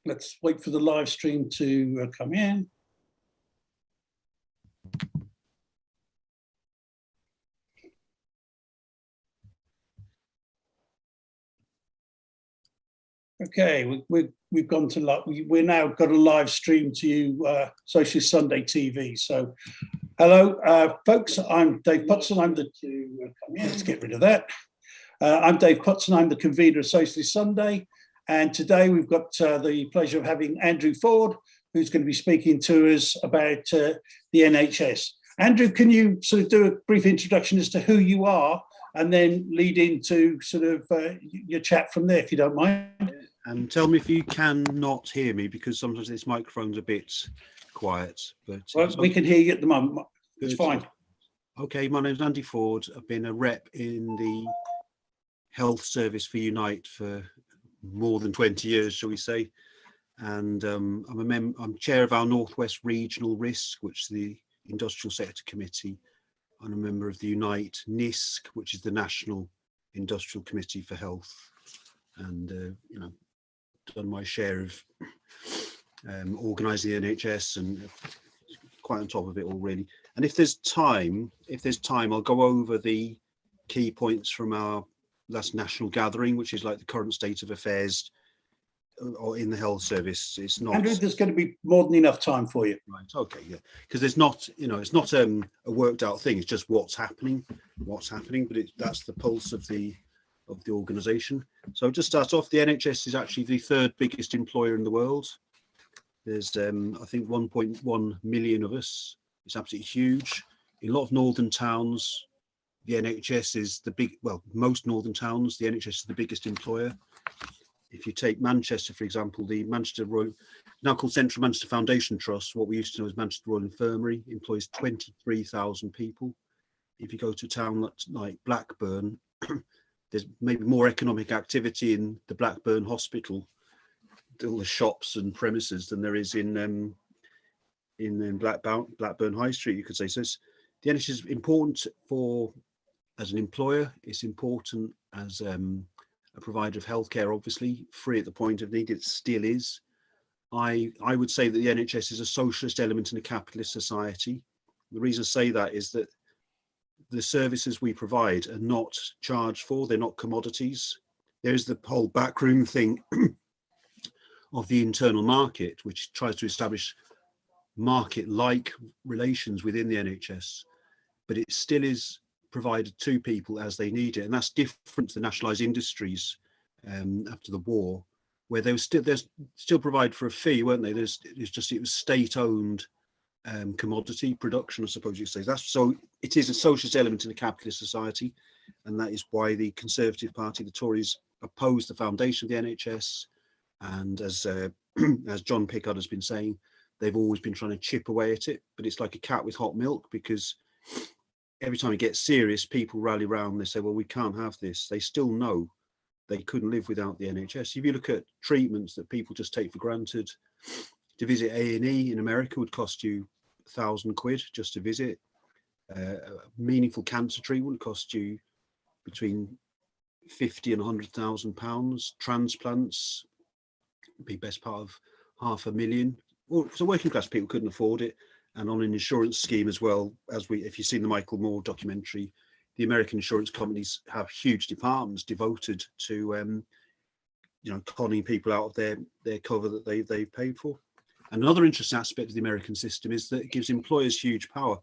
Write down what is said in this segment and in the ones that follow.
Let's wait for the live stream to come in. Okay, we've gone to we're now got a live stream to Socialist Sunday TV. So, hello, folks. I'm Dave Putson. Let's get rid of that. I'm Dave Putson. I'm the convener of Socialist Sunday, and today we've got the pleasure of having Andrew Ford, who's going to be speaking to us about the NHS. Andrew, can you sort of do a brief introduction as to who you are, and then lead into sort of your chat from there, if you don't mind? And tell me if you cannot hear me, because sometimes this microphone's a bit quiet. But well, we can hear you at the moment. It's fine. Okay, my name's Andy Ford. I've been a rep in the health service for Unite for more than 20 years, shall we say. And I'm chair of our Northwest Regional Risk, which is the Industrial Sector Committee. I'm a member of the Unite NISC, which is the National Industrial Committee for Health. And, done my share of organising the NHS and quite on top of it all, really. And if there's time, I'll go over the key points from our last national gathering, which is like the current state of affairs or in the health service. It's not. Andrew, there's going to be more than enough time for you. Right. Okay. Yeah. Because there's not, it's not a worked out thing. It's just what's happening. But that's the pulse of the organisation. So just start off, the NHS is actually the third biggest employer in the world. There's I think 1.1 million of us. It's absolutely huge. In a lot of northern towns, the NHS is most northern towns, the NHS is the biggest employer. If you take Manchester, for example, the Manchester Royal, now called Central Manchester Foundation Trust, what we used to know as Manchester Royal Infirmary, employs 23,000 people. If you go to a town like Blackburn, there's maybe more economic activity in the Blackburn Hospital, all the shops and premises, than there is in Blackburn High Street, you could say. So the NHS is important as an employer. It's important as a provider of healthcare, obviously, free at the point of need. It still is. I would say that the NHS is a socialist element in a capitalist society. The reason I say that is that the services we provide are not charged for, they're not commodities. There's the whole backroom thing of the internal market, which tries to establish market-like relations within the NHS, but it still is provided to people as they need it. And that's different to the nationalised industries after the war, where they were still provided for a fee, weren't they? It was state-owned commodity production, I suppose you could say. So it is a socialist element in a capitalist society, and that is why the Conservative Party, the Tories, oppose the foundation of the NHS. And as John Pickard has been saying, they've always been trying to chip away at it, but it's like a cat with hot milk, because every time it gets serious, people rally around. They say, well, we can't have this. They still know they couldn't live without the NHS. If you look at treatments that people just take for granted, to visit A&E in America would cost you £1,000 just to visit. Meaningful cancer treatment would cost you between £50,000 and £100,000. Transplants would be best part of £500,000. Well, so working class people couldn't afford it. And on an insurance scheme as well, if you've seen the Michael Moore documentary, the American insurance companies have huge departments devoted to conning people out of their cover that they've paid for. And another interesting aspect of the American system is that it gives employers huge power.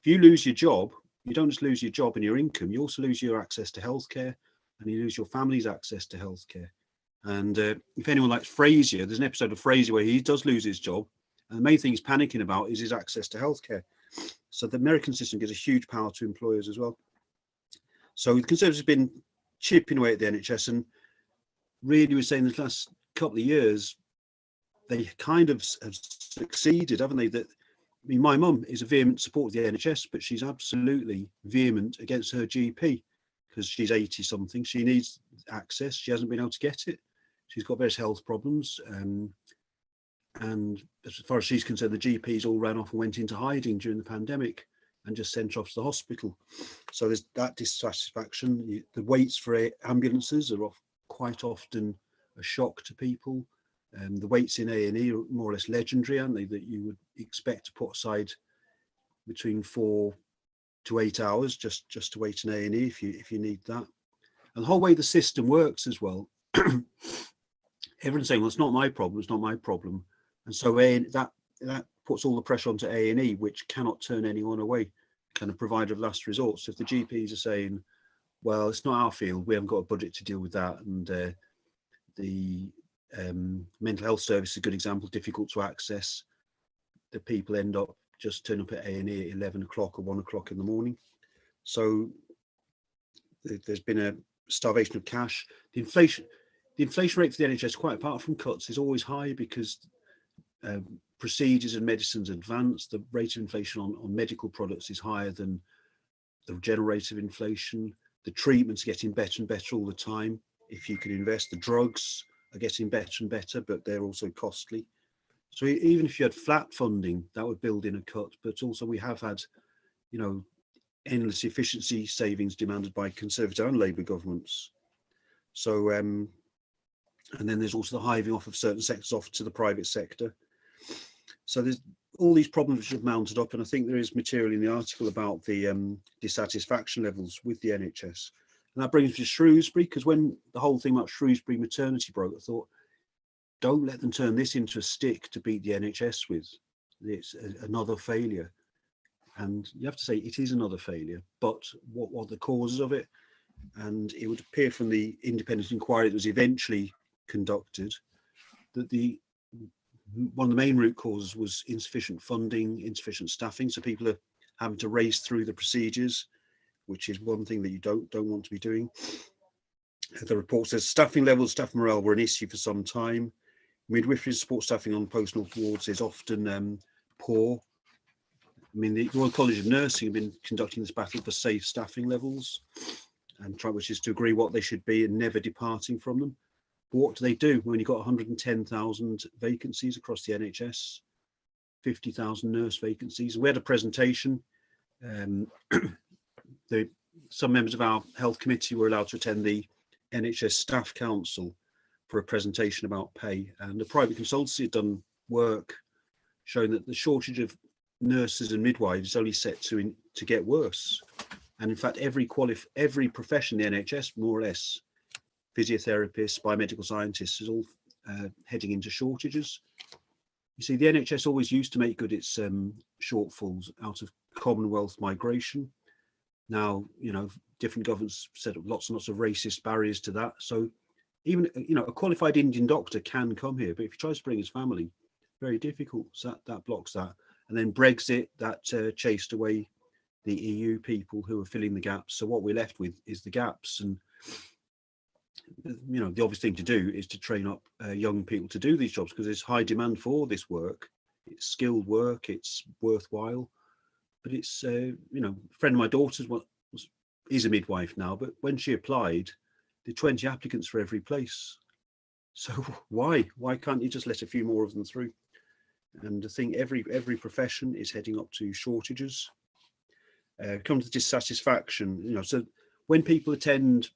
If you lose your job, you don't just lose your job and your income, you also lose your access to healthcare, and you lose your family's access to healthcare. And if anyone likes Frasier, there's an episode of Frasier where he does lose his job, and the main thing he's panicking about is his access to healthcare. So the American system gives a huge power to employers as well. So the Conservatives have been chipping away at the NHS, and really we're saying the last couple of years, they kind of have succeeded, haven't they? My mum is a vehement supporter of the NHS, but she's absolutely vehement against her GP because she's 80 something. She needs access. She hasn't been able to get it. She's got various health problems. And as far as she's concerned, the GPs all ran off and went into hiding during the pandemic and just sent her off to the hospital. So there's that dissatisfaction. The waits for ambulances are quite often a shock to people. The waits in A&E are more or less legendary, aren't they? That you would expect to put aside between 4 to 8 hours just to wait in A&E if you need that. And the whole way the system works as well, everyone's saying, well, it's not my problem, it's not my problem. And so that puts all the pressure onto A&E, which cannot turn anyone away, kind of provider of last resort. So if the GPs are saying, well, it's not our field, we haven't got a budget to deal with that, and the mental health service is a good example, difficult to access, the people end up just turning up at A&E at 11 o'clock or 1 o'clock in the morning. So there's been a starvation of cash. The inflation rate for the NHS, quite apart from cuts, is always high because procedures and medicines advance. The rate of inflation on medical products is higher than the general rate of inflation. The treatments are getting better and better all the time. If you can invest, the drugs are getting better and better, but they're also costly. So even if you had flat funding, that would build in a cut. But also we have had, endless efficiency savings demanded by Conservative and Labour governments. So, and then there's also the hiving off of certain sectors off to the private sector. So there's all these problems which have mounted up, and I think there is material in the article about the dissatisfaction levels with the NHS. And that brings me to Shrewsbury, because when the whole thing about Shrewsbury maternity broke, I thought, don't let them turn this into a stick to beat the NHS with. It's another failure. And you have to say it is another failure, but what were the causes of it? And it would appear from the independent inquiry that was eventually conducted that one of the main root causes was insufficient funding, insufficient staffing. So people are having to race through the procedures, which is one thing that you don't want to be doing. The report says staffing levels, staff morale were an issue for some time. Midwifery support staffing on post-op wards is often poor. I mean, the Royal College of Nursing have been conducting this battle for safe staffing levels, and which is to agree what they should be and never departing from them. But what do they do when you've got 110,000 vacancies across the NHS, 50,000 nurse vacancies? We had a presentation. Some members of our health committee were allowed to attend the NHS Staff Council for a presentation about pay, and the private consultancy had done work showing that the shortage of nurses and midwives is only set to get worse. And in fact, every profession in the NHS, more or less, physiotherapists, biomedical scientists, is all heading into shortages. You see, the NHS always used to make good its shortfalls out of Commonwealth migration. Now, different governments set up lots and lots of racist barriers to that. So even, a qualified Indian doctor can come here, but if he tries to bring his family, very difficult. So that blocks that. And then Brexit, that chased away the EU people who are filling the gaps. So what we're left with is the gaps. And, the obvious thing to do is to train up young people to do these jobs, because there's high demand for this work. It's skilled work, it's worthwhile. But it's, a friend of my daughter's is a midwife now, but when she applied, there were 20 applicants for every place. So why can't you just let a few more of them through? And I think every profession is heading up to shortages. Come to dissatisfaction, so when people attend,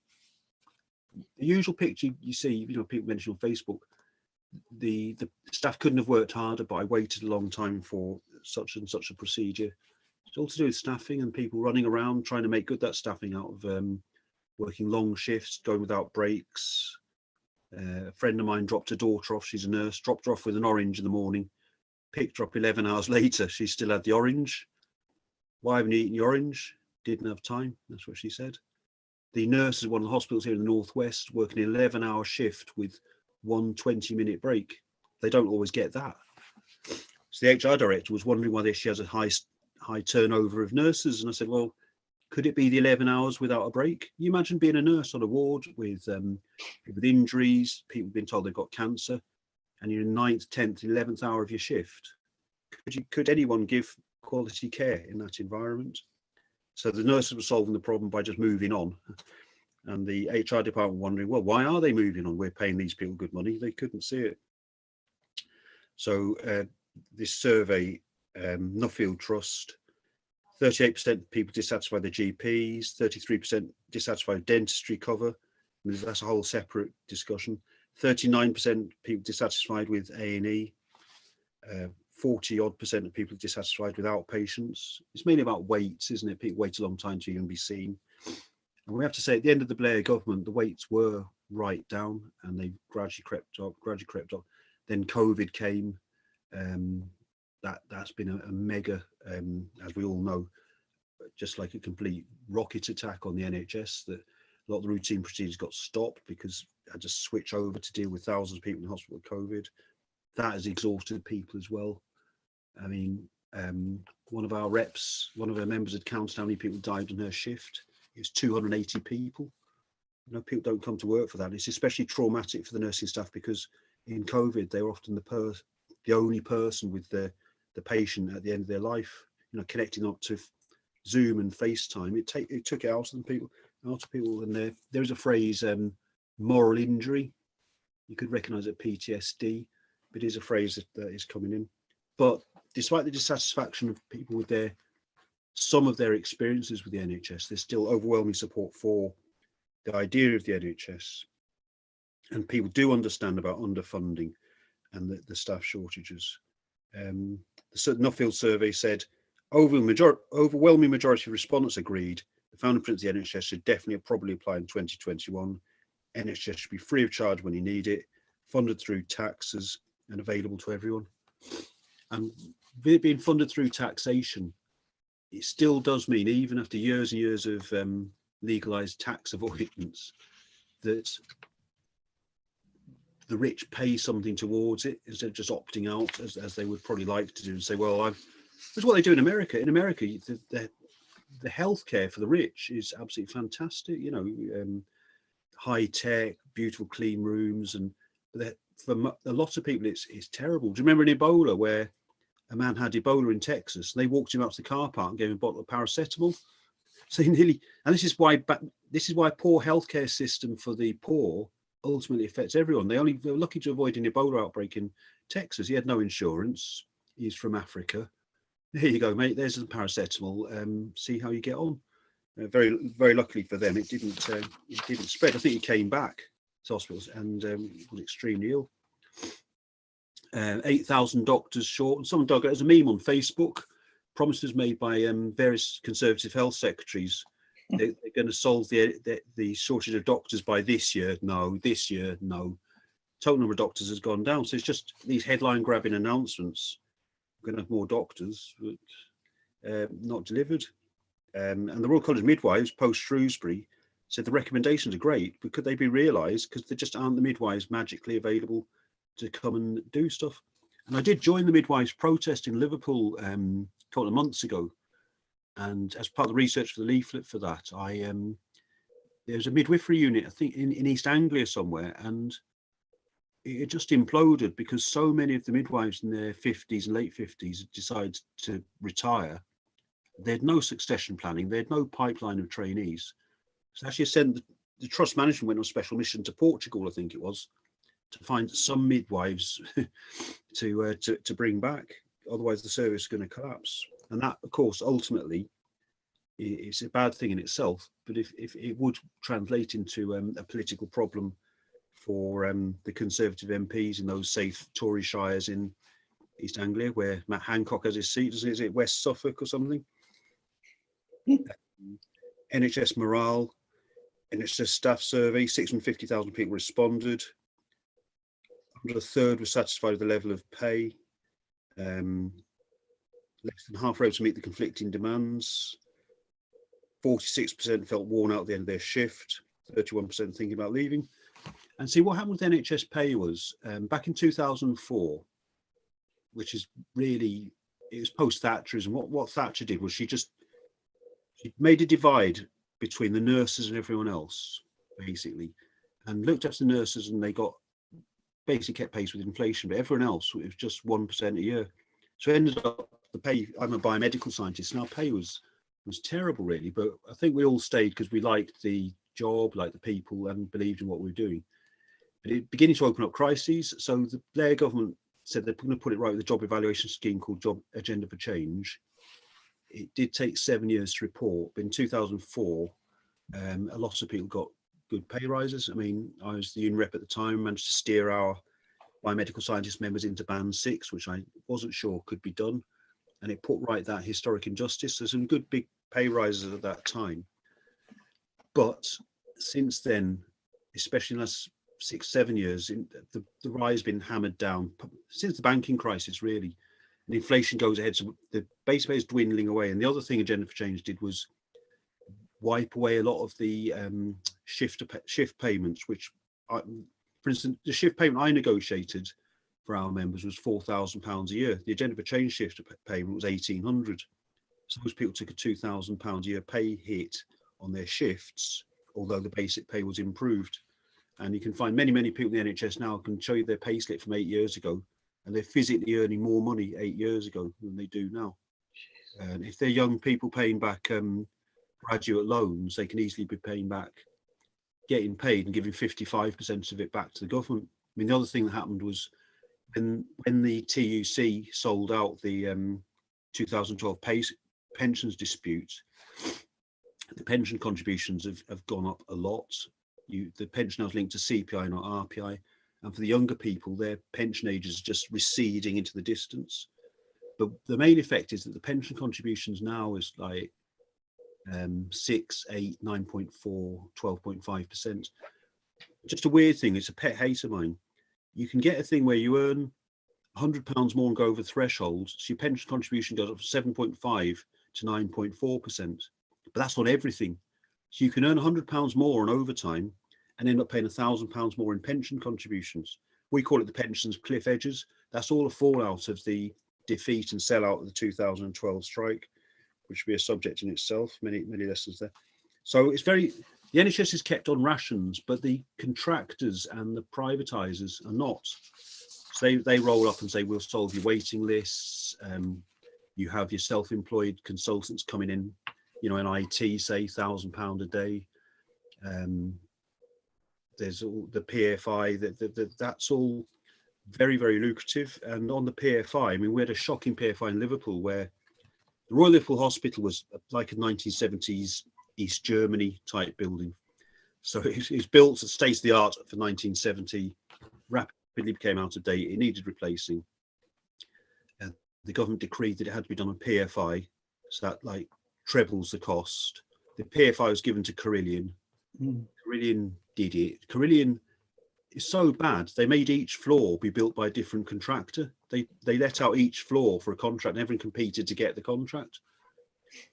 the usual picture you see, people mention on Facebook, the staff couldn't have worked harder, but I waited a long time for such and such a procedure. It's all to do with staffing and people running around trying to make good that staffing out of working long shifts, going without breaks. A friend of mine dropped her daughter off, she's a nurse, dropped her off with an orange in the morning, picked her up 11 hours later, she still had the orange. Why haven't you eaten your orange? Didn't have time, that's what she said. The nurse at one of the hospitals here in the Northwest working an 11-hour shift with 1 20-minute break. They don't always get that. So the HR director was wondering why she has a high turnover of nurses. And I said, well, could it be the 11 hours without a break? You imagine being a nurse on a ward with injuries, people being told they've got cancer, and you're in 9th, 10th, 11th hour of your shift. Could anyone give quality care in that environment? So the nurses were solving the problem by just moving on. And the HR department wondering, well, why are they moving on? We're paying these people good money. They couldn't see it. So this survey, Nuffield Trust, 38% of people dissatisfied with their GPs, 33% dissatisfied with dentistry cover. That's a whole separate discussion. 39% people dissatisfied with A&E, 40-odd% of people dissatisfied with outpatients. It's mainly about waits, isn't it? People wait a long time to even be seen. And we have to say, at the end of the Blair government, the waits were right down, and they gradually crept up. Then COVID came. That's been a mega, as we all know, just like a complete rocket attack on the NHS. That a lot of the routine procedures got stopped because I had to switch over to deal with thousands of people in hospital with COVID. That has exhausted people as well. I mean, one of our members had counted how many people died on her shift. It was 280 people. You know, people don't come to work for that. It's especially traumatic for the nursing staff because in COVID, they were often the only person with the patient at the end of their life. You know, connecting up to Zoom and FaceTime, it took it out of people. And there is a phrase, moral injury. You could recognise it, PTSD, but it is a phrase that is coming in. But despite the dissatisfaction of people with some of their experiences with the NHS, there's still overwhelming support for the idea of the NHS, and people do understand about underfunding and the staff shortages. The Nuffield survey said overwhelming majority of respondents agreed the founding principles of the NHS should definitely probably apply in 2021. NHS should be free of charge when you need it, funded through taxes and available to everyone. And being funded through taxation, it still does mean, even after years and years of legalised tax avoidance, that the rich pay something towards it instead of just opting out, as they would probably like to do, and say, well, that's what they do in America. In America, the healthcare for the rich is absolutely fantastic. You know, high tech, beautiful clean rooms, and for a lot of people, it's terrible. Do you remember in Ebola, where a man had Ebola in Texas, and they walked him out to the car park and gave him a bottle of paracetamol? So and this is why a poor healthcare system for the poor ultimately affects everyone. They were lucky to avoid an Ebola outbreak in Texas. He had no insurance. He's from Africa. Here you go, mate. There's some paracetamol. See how you get on. Very, very luckily for them, it didn't spread. I think he came back to hospitals and was extremely ill. 8,000 doctors short, and someone dug it as a meme on Facebook. Promises made by various Conservative health secretaries. They're going to solve the shortage of doctors by this year. No, this year, no. Total number of doctors has gone down. So it's just these headline grabbing announcements. We're going to have more doctors, but not delivered. And the Royal College of Midwives, post Shrewsbury, said the recommendations are great, but could they be realised? Because there just aren't the midwives magically available to come and do stuff. And I did join the midwives protest in Liverpool a couple of months ago. And as part of the research for the leaflet for that, there's a midwifery unit, I think in East Anglia somewhere, and it just imploded because so many of the midwives in their 50s and late 50s decided to retire. They had no succession planning. They had no pipeline of trainees. So actually sent the trust management went on a special mission to Portugal, I think it was, to find some midwives to bring back. Otherwise the service is going to collapse. And that, of course, ultimately is a bad thing in itself. But if it would translate into a political problem for the Conservative MPs in those safe Tory shires in East Anglia, where Matt Hancock has his seat, is it West Suffolk or something? NHS morale, NHS staff survey, 650,000 people responded. Under a third were satisfied with the level of pay. Less than half were able to meet the conflicting demands. 46% felt worn out at the end of their shift. 31% thinking about leaving. And see, what happened with NHS pay was back in 2004, which is really, it was post-Thatcherism. What Thatcher did was she made a divide between the nurses and everyone else, basically, and looked after the nurses, and they got basically kept pace with inflation, but everyone else, it was just 1% a year. So it ended up the pay, I'm a biomedical scientist, and our pay was terrible, really. But I think we all stayed because we liked the job, liked the people, and believed in what we were doing. But it beginning to open up crises. So the Blair government said they're going to put it right with a job evaluation scheme called Job Agenda for Change. It did take 7 years to report, but in 2004, a lot of people got good pay rises. I mean, I was the union rep at the time, managed to steer our biomedical scientist members into band 6, which I wasn't sure could be done. And it put right that historic injustice. There's some good big pay rises at that time. But since then, especially in the last 6-7 years, the rise has been hammered down since the banking crisis, really. And inflation goes ahead, so the base pay is dwindling away. And the other thing Agenda for Change did was wipe away a lot of the shift payments, which, for instance, the shift payment I negotiated for our members was £4,000 a year. The Agenda for Change shift payment was £1,800. So those people took a £2,000 a year pay hit on their shifts, although the basic pay was improved. And you can find many people in the NHS now can show you their pay slip from 8 years ago, and they're physically earning more money 8 years ago than they do now. And if they're young people paying back graduate loans, they can easily be paying back, getting paid and giving 55% of it back to the government. I mean, the other thing that happened was when the TUC sold out the 2012 pensions dispute, the pension contributions have gone up a lot. The pension now is linked to CPI, not RPI. And for the younger people, their pension age is just receding into the distance. But the main effect is that the pension contributions now is like 6, 8, 9.4, 12.5%. Just a weird thing, it's a pet hate of mine. You can get a thing where you earn £100 more and go over the threshold, so your pension contribution goes up from 7.5 to 9.4%. But that's not everything. So you can earn £100 more on overtime and end up paying £1,000 more in pension contributions. We call it the pensions cliff edges. That's all a fallout of the defeat and sellout of the 2012 strike, which would be a subject in itself, many lessons there. So it's the NHS is kept on rations, but the contractors and the privatisers are not. So they roll up and say, we'll solve your waiting lists. You have your self-employed consultants coming in, you know, in IT, say £1,000 a day. There's all the PFI, that's all very lucrative. And on the PFI, I mean, we had a shocking PFI in Liverpool where the Royal Liverpool Hospital was like a 1970s East Germany type building. So it's built at state of the art for 1970, rapidly became out of date. It needed replacing. And the government decreed that it had to be done on PFI, so that like trebles the cost. The PFI was given to Carillion. Carillion did it. Carillion is so bad, they made each floor be built by a different contractor. They let out each floor for a contract, and everyone competed to get the contract.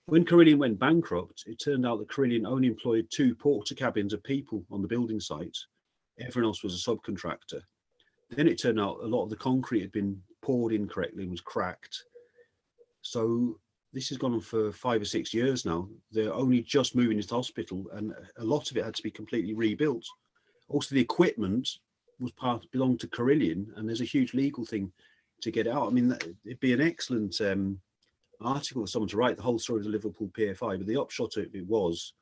When Carillion went bankrupt, it turned out that Carillion only employed 2 porter cabins of people on the building site. Everyone else was a subcontractor. Then it turned out a lot of the concrete had been poured incorrectly and was cracked. So this has gone on for 5 or 6 years now. They're only just moving into hospital, and a lot of it had to be completely rebuilt. Also, the equipment was belonged to Carillion, and there's a huge legal thing to get it out. I mean, it'd be an excellent article for someone to write the whole story of the Liverpool PFI, but the upshot of it was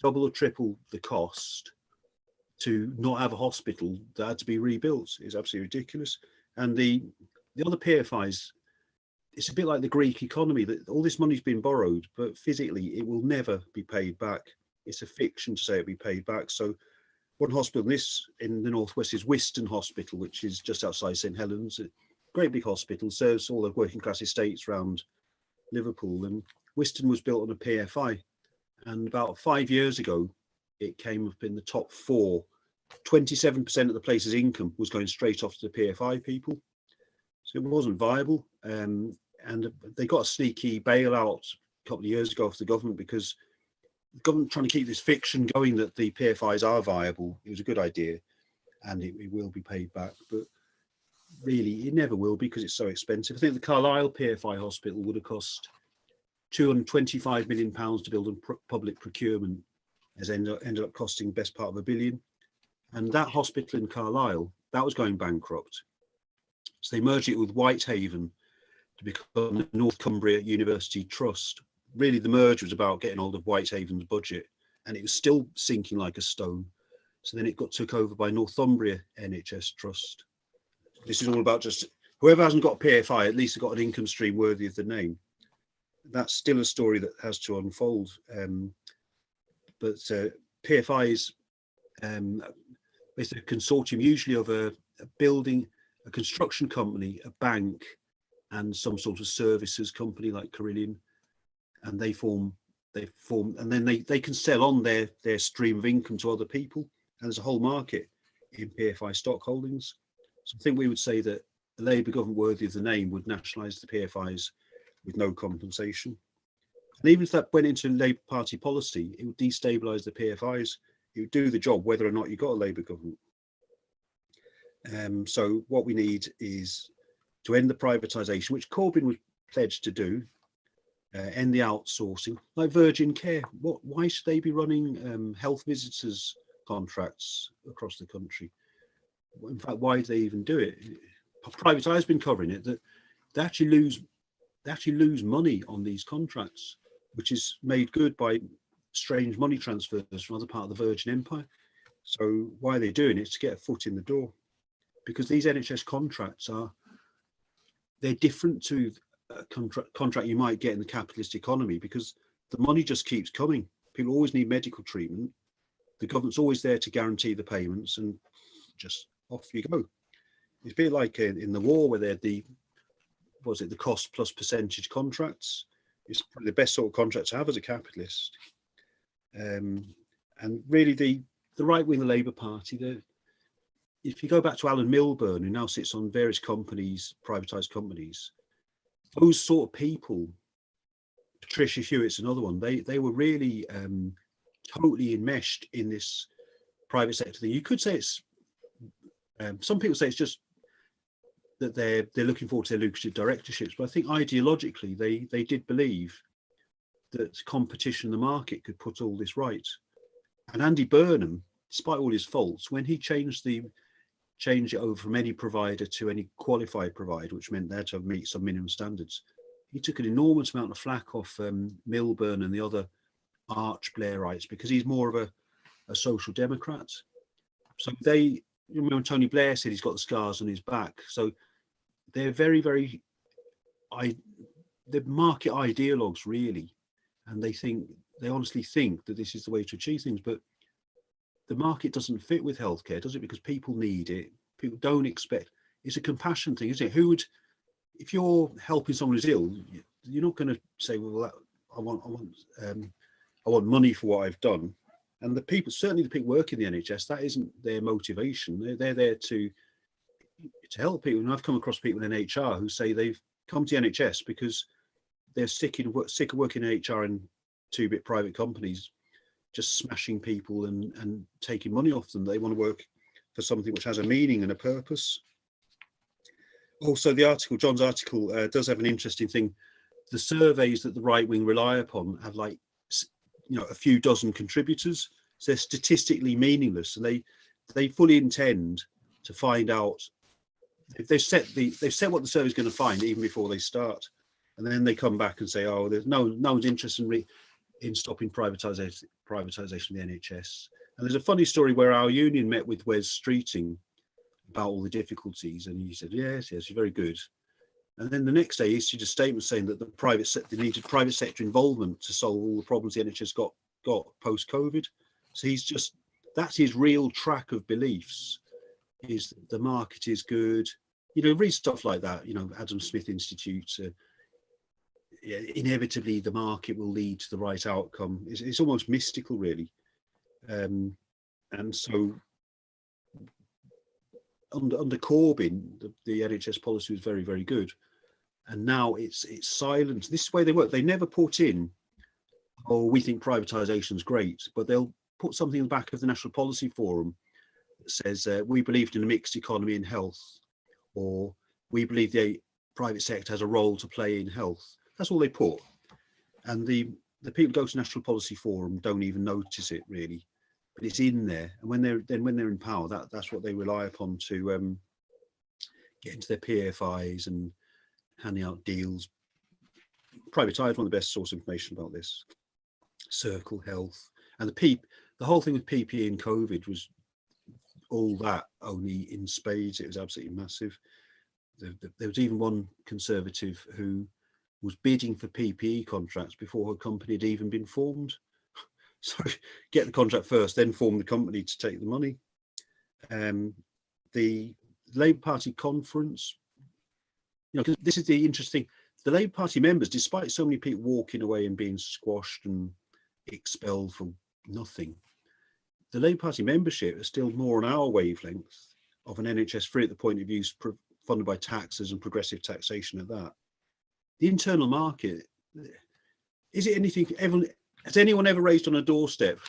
double or triple the cost to not have a hospital that had to be rebuilt. It's absolutely ridiculous. And the other PFIs, it's a bit like the Greek economy, that all this money's been borrowed, but physically it will never be paid back. It's a fiction to say it'll be paid back. So one hospital in the northwest is Wiston Hospital, which is just outside St Helens. A great big hospital, serves all the working class estates around Liverpool. And Wiston was built on a PFI. And about 5 years ago, it came up in the top 4. 27% of the place's income was going straight off to the PFI people. So it wasn't viable. And they got a sneaky bailout a couple of years ago off the government, because the government trying to keep this fiction going that the PFIs are viable. It was a good idea, and it will be paid back. But really, it never will, because it's so expensive. I think the Carlisle PFI hospital would have cost £225 million to build on public procurement, has ended up costing best part of £1 billion. And that hospital in Carlisle, that was going bankrupt. So they merged it with Whitehaven to become the North Cumbria University Trust. Really, the merge was about getting hold of Whitehaven's budget, and it was still sinking like a stone. So then it got took over by Northumbria NHS Trust. This is all about just whoever hasn't got a PFI, at least have got an income stream worthy of the name. That's still a story that has to unfold. But PFIs It's a consortium usually of a building, a construction company, a bank, and some sort of services company like Carillion, and they form, and then they can sell on their stream of income to other people, and there's a whole market in PFI stock holdings. So I think we would say that a Labour government worthy of the name would nationalise the PFIs with no compensation. And even if that went into Labour Party policy, it would destabilise the PFIs. It would do the job whether or not you got a Labour government. So what we need is to end the privatisation, which Corbyn was pledged to do, end the outsourcing, like Virgin Care. Why should they be running health visitors contracts across the country? In fact, why do they even do it? Private Eye's been covering it, that they actually lose money on these contracts, which is made good by strange money transfers from other part of the Virgin Empire. So why are they doing it? It's to get a foot in the door, because these NHS contracts they're different to a contract you might get in the capitalist economy, because the money just keeps coming. People always need medical treatment. The government's always there to guarantee the payments, and just off you go. It's a bit like in the war, where they had the cost plus percentage contracts. It's probably the best sort of contract to have as a capitalist. And really, the right wing, the Labour Party, if you go back to Alan Milburn, who now sits on various companies, privatised companies, those sort of people, Patricia Hewitt's another one, they were really totally enmeshed in this private sector thing. You could say it's, some people say it's just that they're looking forward to their lucrative directorships, but I think ideologically they did believe that competition in the market could put all this right. And Andy Burnham, despite all his faults, when he changed it over from any provider to any qualified provider, which meant they had to meet some minimum standards, he took an enormous amount of flack off Milburn and the other arch Blairites, because he's more of a social democrat. So you remember when Tony Blair said he's got the scars on his back. So they're very, very, they're market ideologues really, and they honestly think that this is the way to achieve things. But the market doesn't fit with healthcare, does it? Because people need it. People don't expect. It's a compassion thing, isn't it? If you're helping someone who's ill, you're not going to say, "Well, I want money for what I've done." And certainly the people working in the NHS, that isn't their motivation. They're there to help people. And I've come across people in HR who say they've come to the NHS because they're sick of working in HR and two-bit private companies, just smashing people and taking money off them. They want to work for something which has a meaning and a purpose. Also, John's article does have an interesting thing. The surveys that the right wing rely upon have a few dozen contributors, so they're statistically meaningless, and they fully intend to find out. They've set what the survey is going to find even before they start, and then they come back and say, "Oh, there's no one's interested in stopping privatisation of the NHS." And there's a funny story where our union met with Wes Streeting about all the difficulties, and he said, "Yes, you're very good." And then the next day, he issued a statement saying that they needed private sector involvement to solve all the problems the NHS got post-COVID. So that's his real track of beliefs, is that the market is good. Read stuff like that, Adam Smith Institute, inevitably the market will lead to the right outcome. It's almost mystical, really. And so under Corbyn, the NHS policy was very, very good. And now it's silent. This is the way they work. They never put in, "Oh, we think privatisation is great," but they'll put something in the back of the National Policy Forum that says, "We believed in a mixed economy in health," or "We believe the private sector has a role to play in health." That's all they put. And the people who go to National Policy Forum don't even notice it really, but it's in there. And when they're in power, that's what they rely upon to get into their PFIs and handing out deals. Private Eye is one of the best source of information about this. Circle Health, and the whole thing with PPE and COVID was all that, only in spades. It was absolutely massive. There was even one Conservative who was bidding for PPE contracts before her company had even been formed. So get the contract first, then form the company to take the money. The Labour Party conference, because this is the interesting, the Labour Party members, despite so many people walking away and being squashed and expelled for nothing, the Labour Party membership is still more on our wavelength of an NHS free at the point of use, funded by taxes and progressive taxation at that. The internal market, is it anything, has anyone ever raised on a doorstep,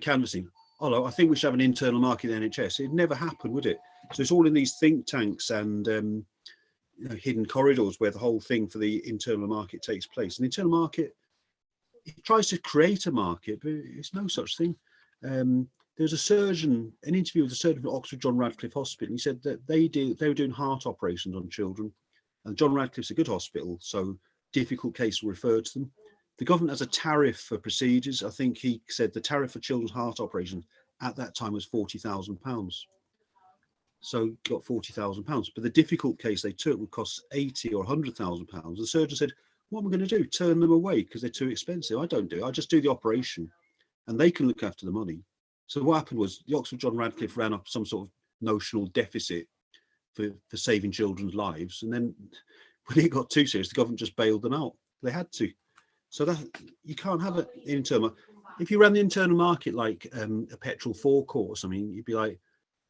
canvassing, oh, I think we should have an internal market in the NHS? It'd never happen, would it? So it's all in these think tanks and hidden corridors where the whole thing for the internal market takes place. And the internal market, it tries to create a market, but it's no such thing. There's a surgeon, an interview with a surgeon at Oxford John Radcliffe Hospital. He said that they were doing heart operations on children, and John Radcliffe's a good hospital, so difficult cases were referred to them. The government has a tariff for procedures. I think he said the tariff for children's heart operations at that time was £40,000. So got £40,000, but the difficult case they took would cost £80,000 or £100,000. The surgeon said, "What am I going to do? Turn them away because they're too expensive? I don't do it. I just do the operation, and they can look after the money." So what happened was the Oxford John Radcliffe ran up some sort of notional deficit for saving children's lives, and then when it got too serious, the government just bailed them out. They had to. So that you can't have it internal. If you ran the internal market like a petrol forecourt or something, you'd be like,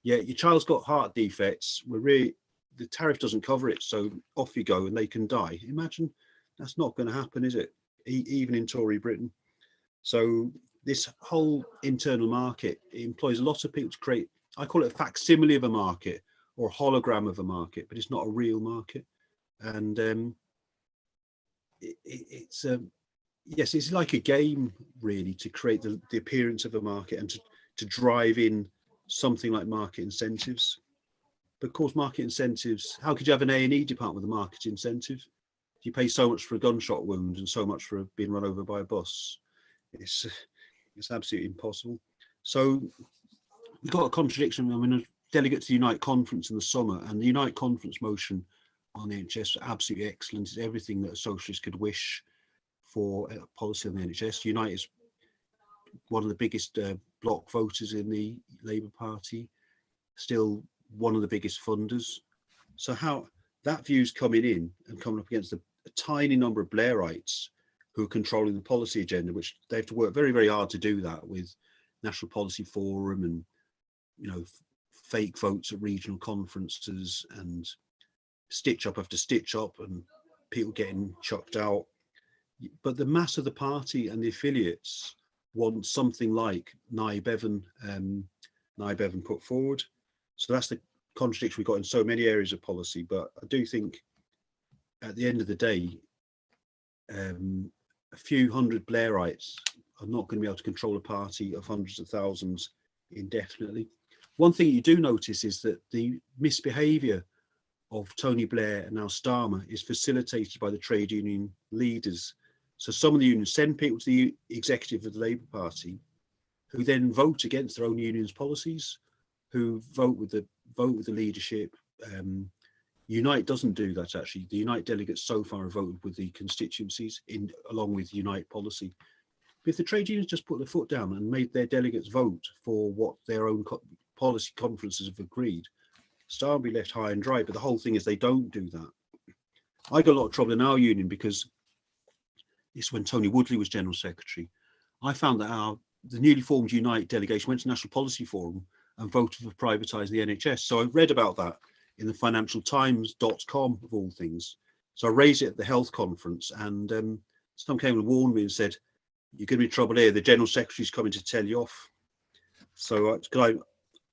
yeah, your child's got heart defects. The tariff doesn't cover it, so off you go, and they can die. Imagine that's not going to happen, is it? Even in Tory Britain. So this whole internal market, it employs a lot of people to create, I call it a facsimile of a market or a hologram of a market, but it's not a real market. And yes, it's like a game really to create the appearance of a market and to drive in something like market incentives. But of course, market incentives, how could you have an A&E department with a market incentive? You pay so much for a gunshot wound and so much for being run over by a bus. It's absolutely impossible. So we've got a contradiction. I mean, a delegate to the Unite Conference in the summer, and the Unite Conference motion on the NHS is absolutely excellent. It's everything that a socialist could wish for a policy on the NHS. Unite is one of the biggest bloc voters in the Labour Party, still one of the biggest funders. So how that view's coming in and coming up against a tiny number of Blairites who are controlling the policy agenda, which they have to work very, very hard to do that with National Policy Forum and, fake votes at regional conferences and stitch up after stitch up and people getting chucked out. But the mass of the party and the affiliates want something like Nye Bevan put forward. So that's the contradiction we've got in so many areas of policy. But I do think at the end of the day, a few hundred Blairites are not going to be able to control a party of hundreds of thousands indefinitely. One thing you do notice is that the misbehaviour of Tony Blair and now Starmer is facilitated by the trade union leaders. So some of the unions send people to the executive of the Labour Party who then vote against their own union's policies, who vote with the leadership. Unite doesn't do that, actually. The Unite delegates so far have voted with the constituencies along with Unite policy. But if the trade unions just put their foot down and made their delegates vote for what their own policy conferences have agreed, Starmer will be left high and dry. But the whole thing is they don't do that. I got a lot of trouble in our union because it's when Tony Woodley was General Secretary. I found that the newly formed Unite delegation went to National Policy Forum and voted for privatising the NHS. So I read about that in the financialtimes.com of all things. So I raised it at the health conference, and someone came and warned me and said, "You're going to be in trouble here. The General Secretary's coming to tell you off." So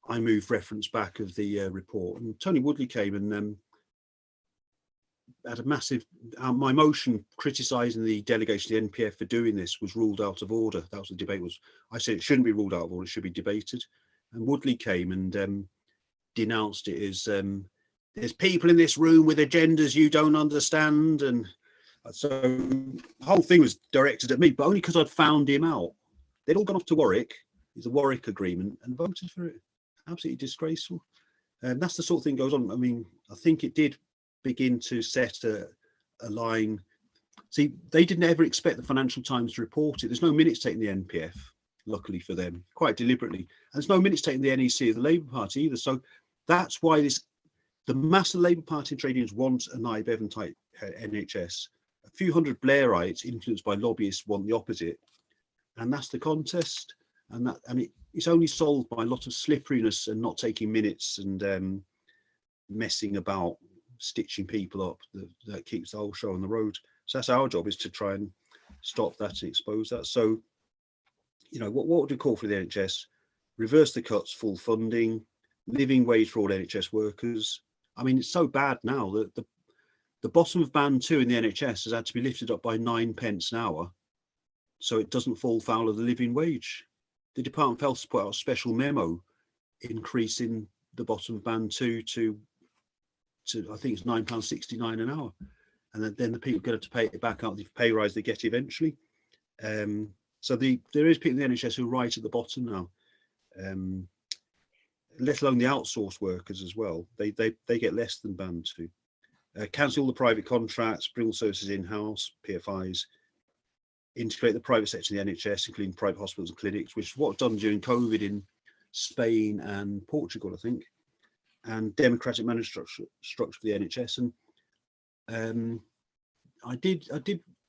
I moved reference back of the report, and Tony Woodley came and had a massive, my motion criticising the delegation of the NPF for doing this was ruled out of order. That was the debate. I said it shouldn't be ruled out of order, it should be debated. And Woodley came and denounced it as there's people in this room with agendas you don't understand. And so the whole thing was directed at me, but only because I'd found him out. They'd all gone off to Warwick, it's a Warwick agreement, and voted for it. Absolutely disgraceful. And that's the sort of thing goes on. I mean, I think it did begin to set a line. See, they didn't ever expect the Financial Times to report it. There's no minutes taken the NPF. luckily for them, quite deliberately. And there's no minutes taken the NEC or the Labour Party either. So that's why the mass of the Labour Party and trade unions want a Nye Bevan type NHS. A few hundred Blairites influenced by lobbyists want the opposite. And that's the contest. And it's only solved by a lot of slipperiness and not taking minutes and messing about, stitching people up. That keeps the whole show on the road. So that's our job, is to try and stop that and expose that. So, you know, what would we call for the NHS? Reverse the cuts, full funding, living wage for all NHS workers. I mean, it's so bad now that the bottom of band 2 in the NHS has had to be lifted up by 9p an hour, so it doesn't fall foul of the living wage. The Department of Health has put out a special memo increasing the bottom of band 2 to I think it's £9.69 an hour, and then the people are going to pay it back out of the pay rise they get eventually. So there is people in the NHS who are right at the bottom now, let alone the outsourced workers as well. They get less than band 2. Cancel all the private contracts, bring all services in-house, PFIs, integrate the private sector in the NHS, including private hospitals and clinics, which is what's done during COVID in Spain and Portugal, I think, and democratic management structure for the NHS. And I did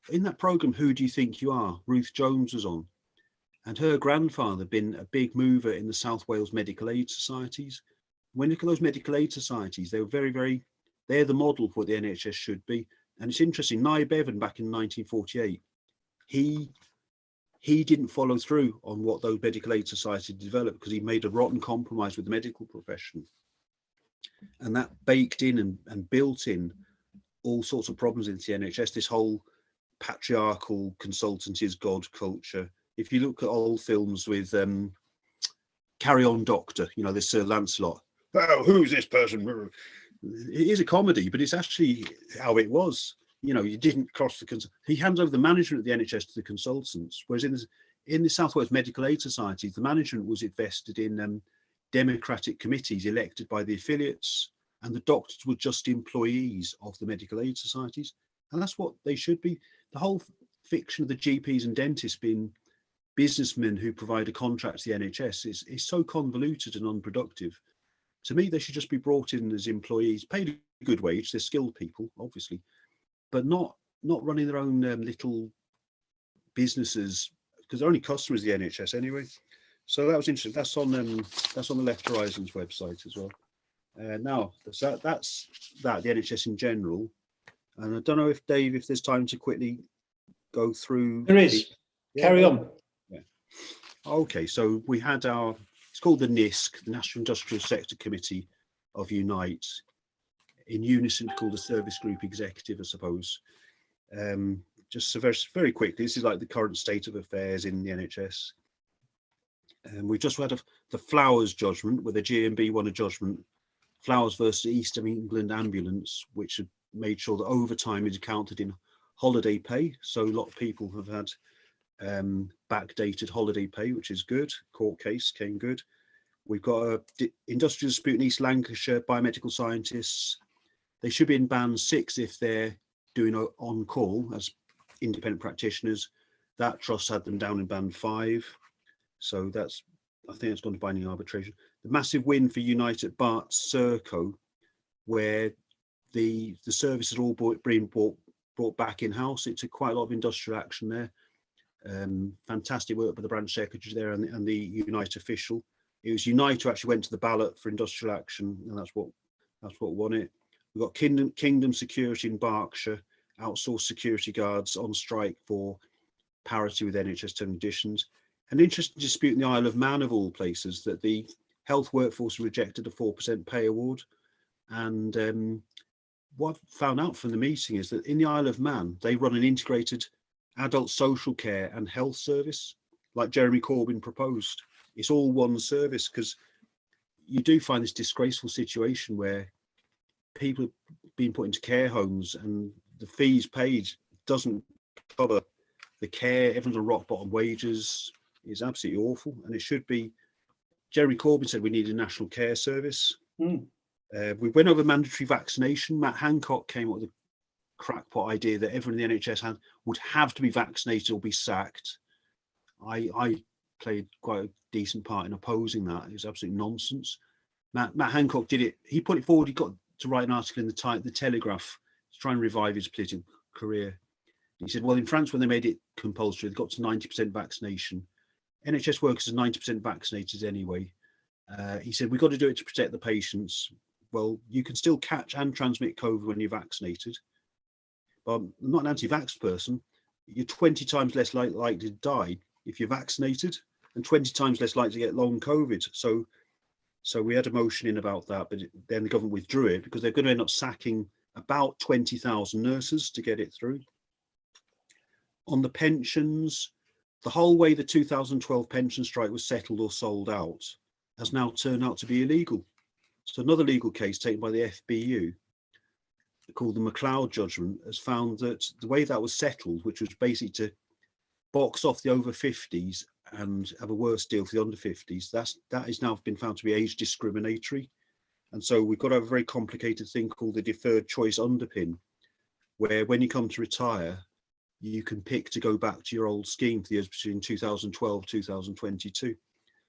in that programme, Who Do You Think You Are? Ruth Jones was on, and her grandfather had been a big mover in the South Wales medical aid societies. When you look at those medical aid societies, they were they're the model for what the NHS should be. And it's interesting, Nye Bevan back in 1948, he didn't follow through on what those medical aid societies developed because he made a rotten compromise with the medical profession. And that baked in and built in all sorts of problems into the NHS, this whole patriarchal consultancy as God culture. If you look at old films with Carry On Doctor, you know, this Sir Lancelot, oh, who's this person? It is a comedy, but it's actually how it was. You know, you didn't cross he hands over the management of the NHS to the consultants, whereas in the South Wales Medical Aid Societies, the management was invested in democratic committees elected by the affiliates, and the doctors were just employees of the medical aid societies. And that's what they should be. The whole fiction of the GPs and dentists being businessmen who provide a contract to the NHS is so convoluted and unproductive. To me, they should just be brought in as employees, paid a good wage. They're skilled people, obviously, but not running their own little businesses, because they're only customers of the NHS anyway. So that was interesting. That's on the Left Horizons website as well. Now that's the NHS in general. And I don't know if Dave, if there's time to quickly go through. There is. Carry on. Yeah. Okay, so we had it's called the NISC, the National Industrial Sector Committee of Unite. In unison, it's called the Service Group Executive, I suppose. Just so very quickly, this is like the current state of affairs in the NHS. We've just had the Flowers judgment, where the GMB won a judgment, Flowers versus East of England Ambulance, which had made sure that overtime is counted in holiday pay. So a lot of people have had backdated holiday pay, which is good. Court case came good. We've got a industrial dispute in East Lancashire, biomedical scientists. They should be in band 6 if they're doing on call as independent practitioners. That trust had them down in band 5. So I think it's gone to binding arbitration. The massive win for Unite at Bart's Serco, where the service had all been brought back in-house. It took quite a lot of industrial action there. Fantastic work by the branch secretary there and the Unite official. It was Unite who actually went to the ballot for industrial action, and that's what won it. We've got Kingdom Security in Berkshire, outsourced security guards on strike for parity with NHS terms and conditions. An interesting dispute in the Isle of Man, of all places, that the health workforce rejected a 4% pay award. And what I found out from the meeting is that in the Isle of Man, they run an integrated adult social care and health service, like Jeremy Corbyn proposed. It's all one service, because you do find this disgraceful situation where people are being put into care homes and the fees paid doesn't cover the care. Everyone's on rock bottom wages. It's absolutely awful. And it should be, Jeremy Corbyn said we need a national care service. We went over mandatory vaccination. Matt Hancock came up with a crackpot idea that everyone in the NHS would have to be vaccinated or be sacked. I played quite a decent part in opposing that. It was absolute nonsense. Matt Hancock did it. He put it forward. He got to write an article in the Telegraph to try and revive his political career. He said, well, in France, when they made it compulsory, they got to 90% vaccination. NHS workers are 90% vaccinated anyway. He said, we've got to do it to protect the patients. Well, you can still catch and transmit COVID when you're vaccinated. But I'm not an anti-vax person. You're 20 times less likely to die if you're vaccinated and 20 times less likely to get long COVID. So we had a motion in about that, but then the government withdrew it because they're going to end up sacking about 20,000 nurses to get it through. On the pensions, the whole way the 2012 pension strike was settled or sold out has now turned out to be illegal. So another legal case taken by the FBU called the MacLeod judgment has found that the way that was settled, which was basically to box off the over 50s and have a worse deal for the under 50s, that has now been found to be age discriminatory. And so we've got to have a very complicated thing called the deferred choice underpin, where when you come to retire, you can pick to go back to your old scheme for the years between 2012 2022.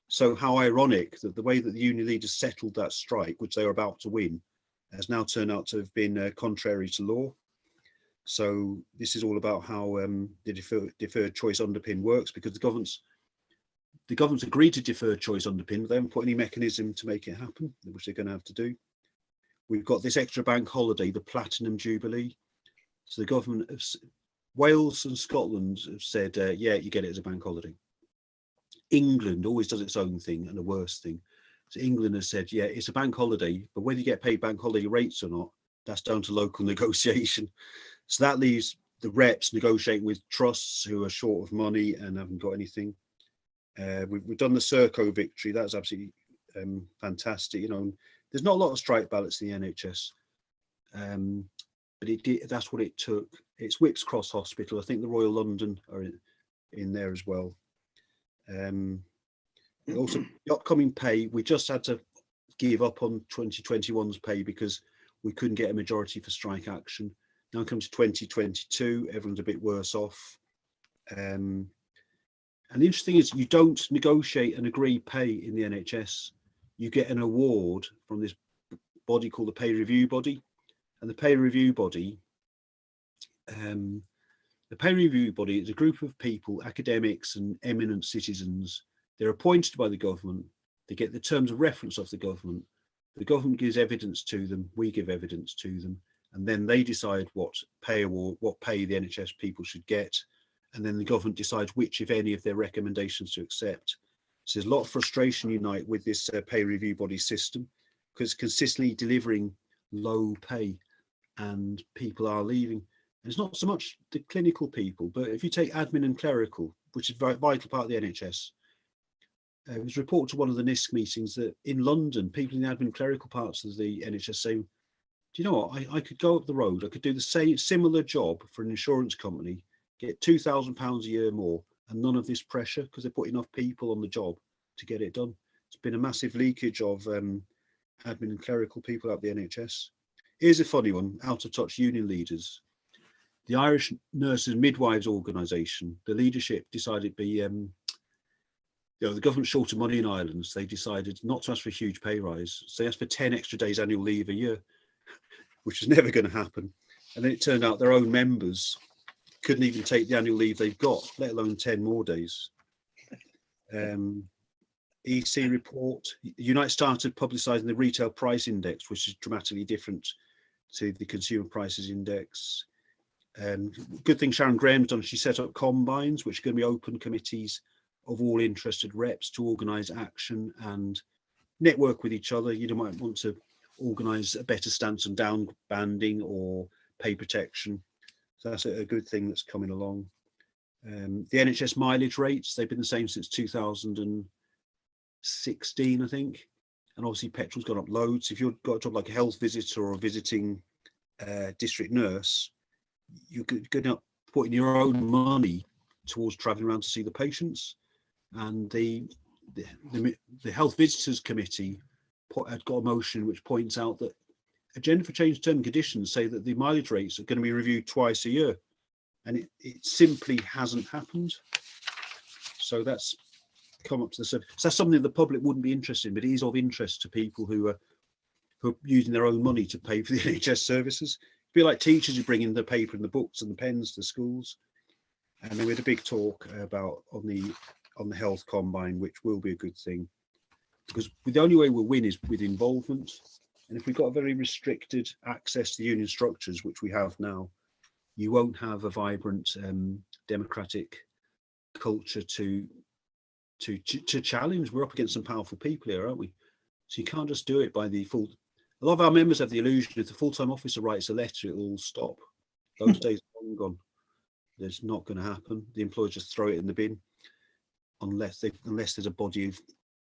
So how ironic that the way that the union leaders settled that strike, which they were about to win, has now turned out to have been contrary to law. So this is all about how the deferred choice underpin works, because the government's agreed to deferred choice underpin, but they haven't put any mechanism to make it happen, which they're going to have to do. We've got this extra bank holiday, the Platinum Jubilee. So the government of Wales and Scotland have said, yeah, you get it as a bank holiday. England always does its own thing and a worse thing. So England has said, yeah, it's a bank holiday, but whether you get paid bank holiday rates or not, that's down to local negotiation. So that leaves the reps negotiating with trusts who are short of money and haven't got anything. We've done the Serco victory. That's absolutely fantastic. You know, there's not a lot of strike ballots in the NHS, but it did. That's what it took. It's Whipps Cross Hospital. I think the Royal London are in there as well. Also, the upcoming pay, we just had to give up on 2021's pay because we couldn't get a majority for strike action. Now it comes to 2022, everyone's a bit worse off. And the interesting thing is you don't negotiate and agree pay in the NHS. You get an award from this body called the Pay Review Body. And the Pay Review Body, is a group of people, academics and eminent citizens. They're appointed by the government. They get the terms of reference of the government. The government gives evidence to them. We give evidence to them. And then they decide what pay the NHS people should get. And then the government decides which, if any, of their recommendations to accept. So there's a lot of frustration unite with this Pay Review Body system because it's consistently delivering low pay and people are leaving. And it's not so much the clinical people, but if you take admin and clerical, which is a very vital part of the NHS, it was reported to one of the NISC meetings that in London, people in the admin and clerical parts of the NHS saying, do you know what, I could go up the road, I could do the same similar job for an insurance company, get £2,000 a year more, and none of this pressure because they put enough people on the job to get it done. It's been a massive leakage of admin and clerical people out of the NHS. Here's a funny one, out of touch union leaders. The Irish Nurses and Midwives Organisation, the leadership decided to be, the government's short of money in Ireland, so they decided not to ask for a huge pay rise. So they asked for 10 extra days annual leave a year, which is never going to happen. And then it turned out their own members couldn't even take the annual leave they've got, let alone 10 more days. EC report, Unite started publicising the retail price index, which is dramatically different to the consumer prices index. Good thing Sharon Graham's done, she set up combines, which are going to be open committees of all interested reps to organise action and network with each other. You might want to organise a better stance on down banding or pay protection. So that's a good thing that's coming along. The NHS mileage rates, they've been the same since 2016, I think. And obviously petrol's gone up loads. If you've got a job like a health visitor or a visiting district nurse, you're going up putting your own money towards travelling around to see the patients. And the Health Visitors Committee had got a motion which points out that Agenda for Change term and conditions say that the mileage rates are going to be reviewed twice a year, and it simply hasn't happened. So that's come up to the surface. So that's something the public wouldn't be interested in, but it is of interest to people who are using their own money to pay for the NHS services. It'd be like teachers who bring in the paper and the books and the pens to schools. And then we had a big talk about on the health combine, which will be a good thing, because the only way we'll win is with involvement. And if we've got a very restricted access to union structures, which we have now, you won't have a vibrant democratic culture to challenge. We're up against some powerful people here, aren't we? So you can't just do it by the full. A lot of our members have the illusion if the full-time officer writes a letter, it'll all stop. Those days are long gone. It's not going to happen. The employers just throw it in the bin unless there's a body of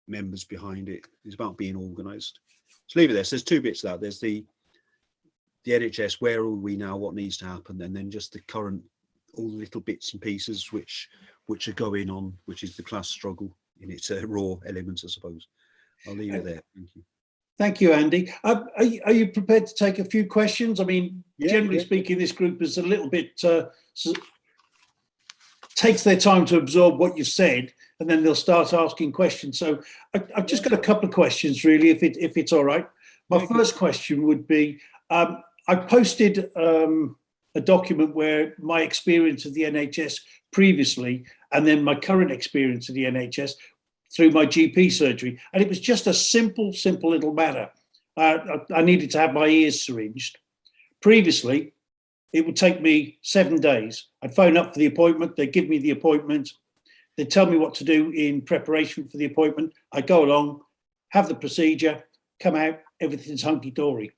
members behind it. It's about being organised. So leave it there. So there's two bits of that. There's the NHS, where are we now, what needs to happen, and then just the current, all the little bits and pieces which are going on, which is the class struggle in its raw elements, I suppose. I'll leave it there. Thank you. Thank you, Andy. Are you prepared to take a few questions? I mean, generally speaking, this group is a little bit takes their time to absorb what you said, and then they'll start asking questions. So I've just got a couple of questions, really, if it's all right. My first question would be, I posted a document where my experience of the NHS previously, and then my current experience of the NHS through my GP surgery. And it was just a simple little matter. I needed to have my ears syringed. Previously, it would take me 7 days. I'd phone up for the appointment. They'd give me the appointment. They'd tell me what to do in preparation for the appointment. I'd go along, have the procedure, come out, everything's hunky-dory.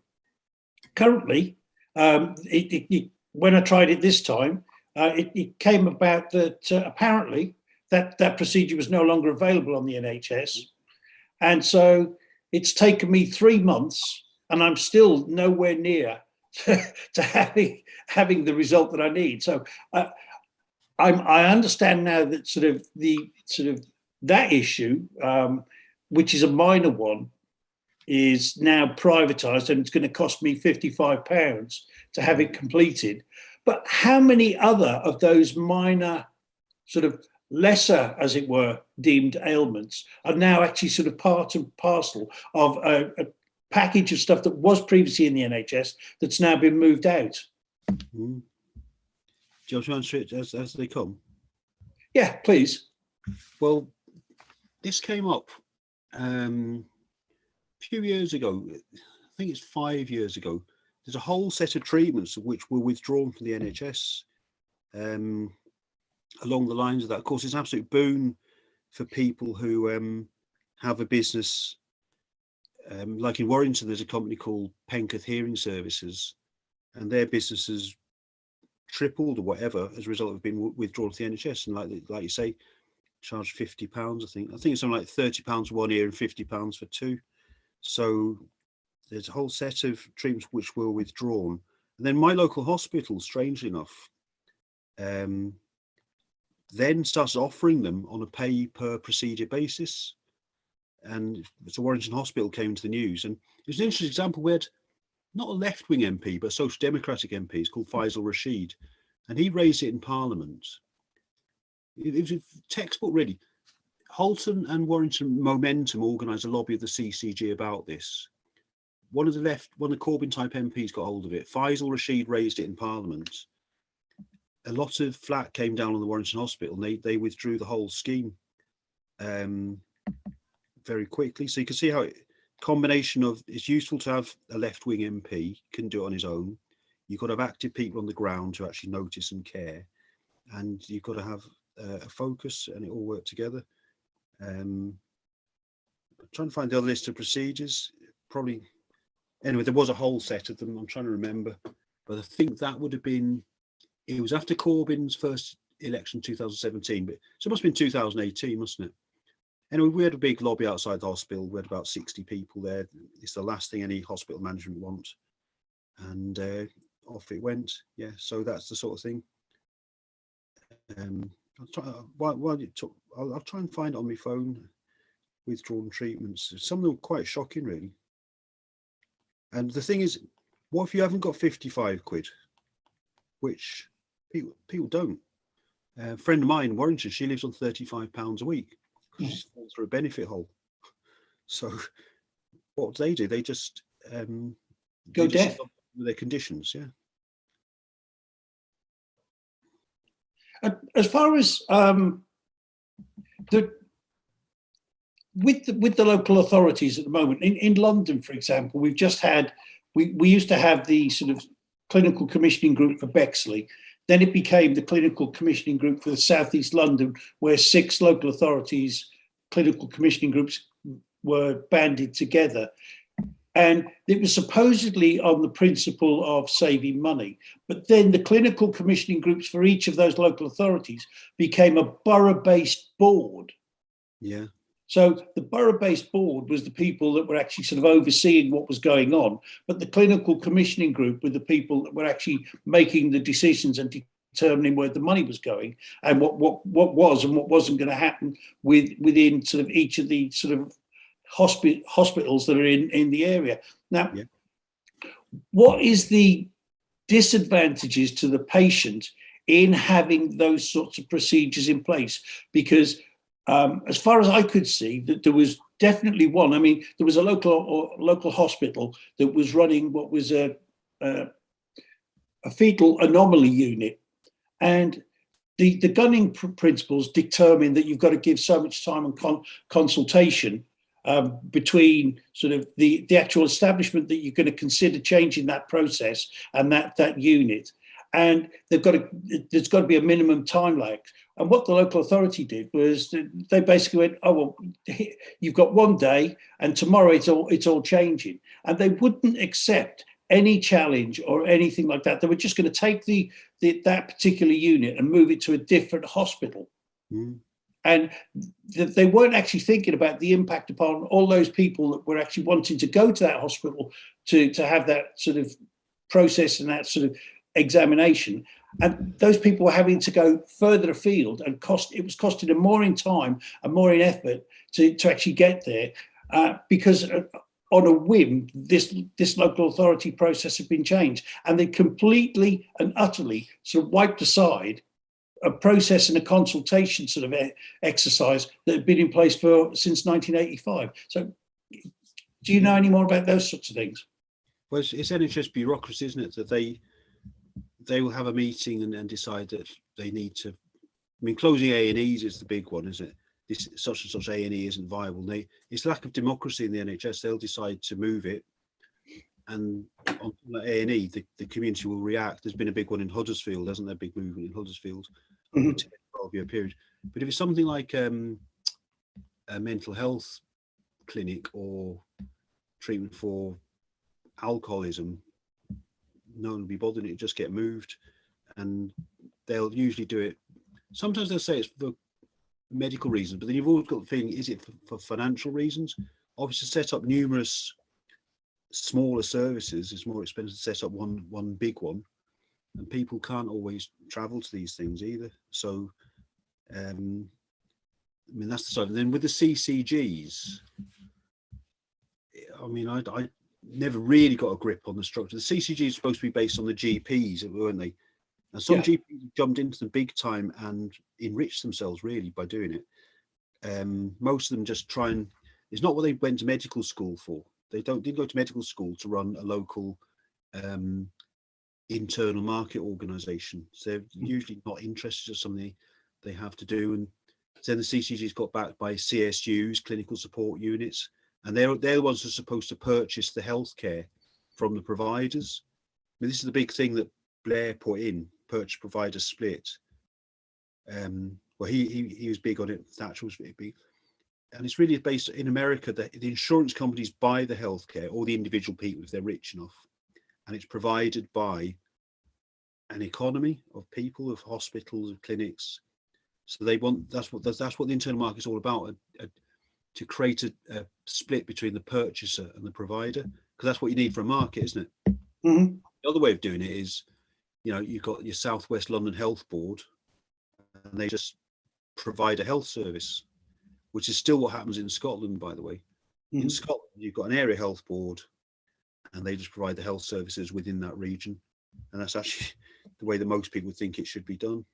Currently, when I tried it this time, it came about that apparently that procedure was no longer available on the NHS. And so it's taken me 3 months and I'm still nowhere near to having the result that I need. So I understand now that that issue, which is a minor one, is now privatised, and it's going to cost me £55 to have it completed. But how many other of those minor, sort of lesser, as it were, deemed ailments are now actually sort of part and parcel of a package of stuff that was previously in the NHS that's now been moved out? Mm. Do you want to answer it as they come? Yeah, please. Well, this came up a few years ago. I think it's 5 years ago. There's a whole set of treatments which were withdrawn from the NHS along the lines of that. Of course, it's an absolute boon for people who have a business. Like in Warrington, there's a company called Penketh Hearing Services, and their business has tripled or whatever as a result of being withdrawn to the NHS. And like you say, charged £50. I think it's something like £30 for 1 ear and £50 for 2. So there's a whole set of treatments which were withdrawn. And then my local hospital, strangely enough, then started offering them on a pay per procedure basis. And so Warrington Hospital came into the news, and it was an interesting example. We had not a left-wing MP, but a social democratic MP. It's called Faisal Rashid, and he raised it in Parliament. It was a textbook, really. Halton and Warrington Momentum organised a lobby of the CCG about this. One of the Corbyn-type MPs got hold of it. Faisal Rashid raised it in Parliament. A lot of flack came down on the Warrington Hospital, and they withdrew the whole scheme very quickly. So you can see how combination of, it's useful to have a left-wing MP, can do it on his own. You've got to have active people on the ground to actually notice and care, and you've got to have a focus, and it all work together. I'm trying to find the other list of procedures. Probably, anyway, there was a whole set of them. I'm trying to remember, but I think that would have been, it was after Corbyn's first election, 2017, but so it must have been 2018, mustn't it? Anyway, we had a big lobby outside the hospital. We had about 60 people there. It's the last thing any hospital management want. And off it went. Yeah, so that's the sort of thing. I'll try and find it on my phone, withdrawn treatments. Some of them are quite shocking, really. And the thing is, what if you haven't got 55 quid? Which people don't. A friend of mine in Warrington, she lives on £35 a week. It's fallen through a benefit hole. So what do? They just Go deaf. with their conditions, yeah. As far as the with the local authorities at the moment, in London, for example, we've just had, we used to have the sort of clinical commissioning group for Bexley. Then it became the clinical commissioning group for the South East London, where 6 local authorities, clinical commissioning groups were banded together. And it was supposedly on the principle of saving money. But then the clinical commissioning groups for each of those local authorities became a borough-based board. Yeah. So the borough-based board was the people that were actually sort of overseeing what was going on, but the clinical commissioning group were the people that were actually making the decisions and determining where the money was going and what was and what wasn't going to happen within sort of each of the sort of hospitals that are in the area. Now, yeah. What is the disadvantages to the patient in having those sorts of procedures in place? Because as far as I could see, that there was definitely one. I mean, there was a local hospital that was running what was a fetal anomaly unit, and the gunning principles determine that you've got to give so much time and consultation between sort of the actual establishment that you're going to consider changing that process and that unit. And there's got to be a minimum time lag. And what the local authority did was they basically went, oh, well, you've got one day and tomorrow it's all changing. And they wouldn't accept any challenge or anything like that. They were just going to take that particular unit and move it to a different hospital. Mm. And they weren't actually thinking about the impact upon all those people that were actually wanting to go to that hospital to have that sort of process and that sort of examination. And those people were having to go further afield, and it was costing them more in time and more in effort to actually get there because on a whim, this local authority process had been changed, and they completely and utterly sort of wiped aside a process and a consultation sort of exercise that had been in place since 1985. So do you know any more about those sorts of things? Well, it's NHS bureaucracy, isn't it? That they will have a meeting and decide that they need to. I mean, closing A&Es is the big one, isn't it? This such and such A&E isn't viable. It's lack of democracy in the NHS. They'll decide to move it, and on A&E, the community will react. There's been a big one in Huddersfield, hasn't there? A big movement in Huddersfield over a 10-12-year period. But if it's something like a mental health clinic or treatment for alcoholism, no one will be bothered. It just get moved, and they'll usually do it. Sometimes they'll say it's for medical reasons, but then you've always got the feeling, is it for financial reasons? Obviously, set up numerous smaller services is more expensive to set up one big one, and people can't always travel to these things either. So, I mean, that's the side. And then with the CCGs, I mean, I never really got a grip on the structure. The CCG is supposed to be based on the GPs, weren't they? And some GPs jumped into them big time and enriched themselves really by doing it. Most of them just try and, it's not what they went to medical school for. They didn't go to medical school to run a local internal market organisation. So they're usually not interested in something they have to do. And then the CCGs got backed by CSUs, clinical support units, and they're the ones who are supposed to purchase the healthcare from the providers. I mean, this is the big thing that Blair put in, purchase provider split. Well, he was big on it. Thatcher was big, and it's really based in America that the insurance companies buy the healthcare, or the individual people if they're rich enough, and it's provided by an economy of people, of hospitals, of clinics. So they want that's what the internal market is all about. To create a split between the purchaser and the provider, because that's what you need for a market, isn't it? Mm-hmm. The other way of doing it is, you've got your South West London Health Board, and they just provide a health service, which is still what happens in Scotland, by the way. Mm-hmm. In Scotland, you've got an area health board, and they just provide the health services within that region, and that's actually the way that most people think it should be done.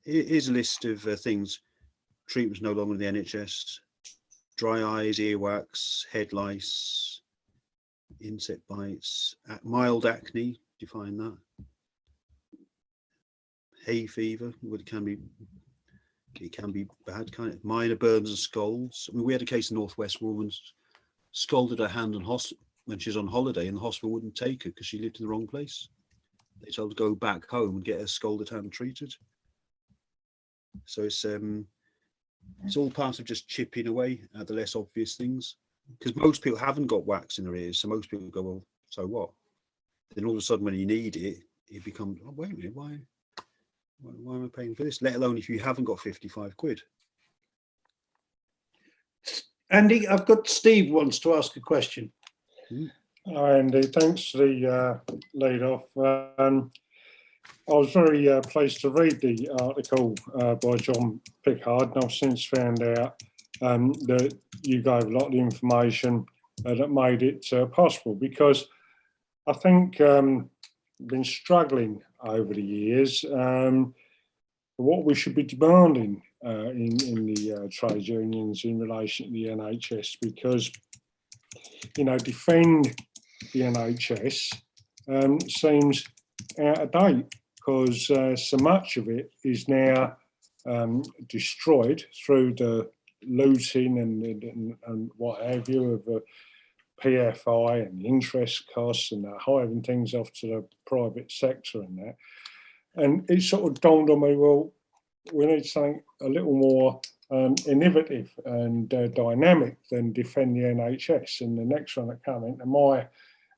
Here's a list of things. Treatments no longer in the NHS. Dry eyes, earwax, head lice, insect bites, mild acne, define that. Hay fever, it can be bad, kind of minor burns and scalds. I mean, we had a case in Northwest where a woman scalded her hand when she was on holiday, and the hospital wouldn't take her because she lived in the wrong place. They told her to go back home and get her scalded hand treated. So it's all part of just chipping away at the less obvious things, because most people haven't got wax in their ears, so most people go, well, so what? Then all of a sudden when you need it, it becomes, oh, wait a minute, why am I paying for this? Let alone if you haven't got 55 quid. Andy, I've got Steve wants to ask a question. Hi, Andy. Thanks for the lead off. I was very pleased to read the article by John Pickard, and I've since found out that you gave a lot of information that made it possible, because I think I've been struggling over the years what we should be demanding in the trade unions in relation to the NHS, because, you know, defend the NHS seems out of date, because so much of it is now destroyed through the looting and what have you of the PFI and the interest costs and that, hiving things off to the private sector and that. And it sort of dawned on me, well, we need something a little more innovative and dynamic than defend the NHS. And the next one that came into my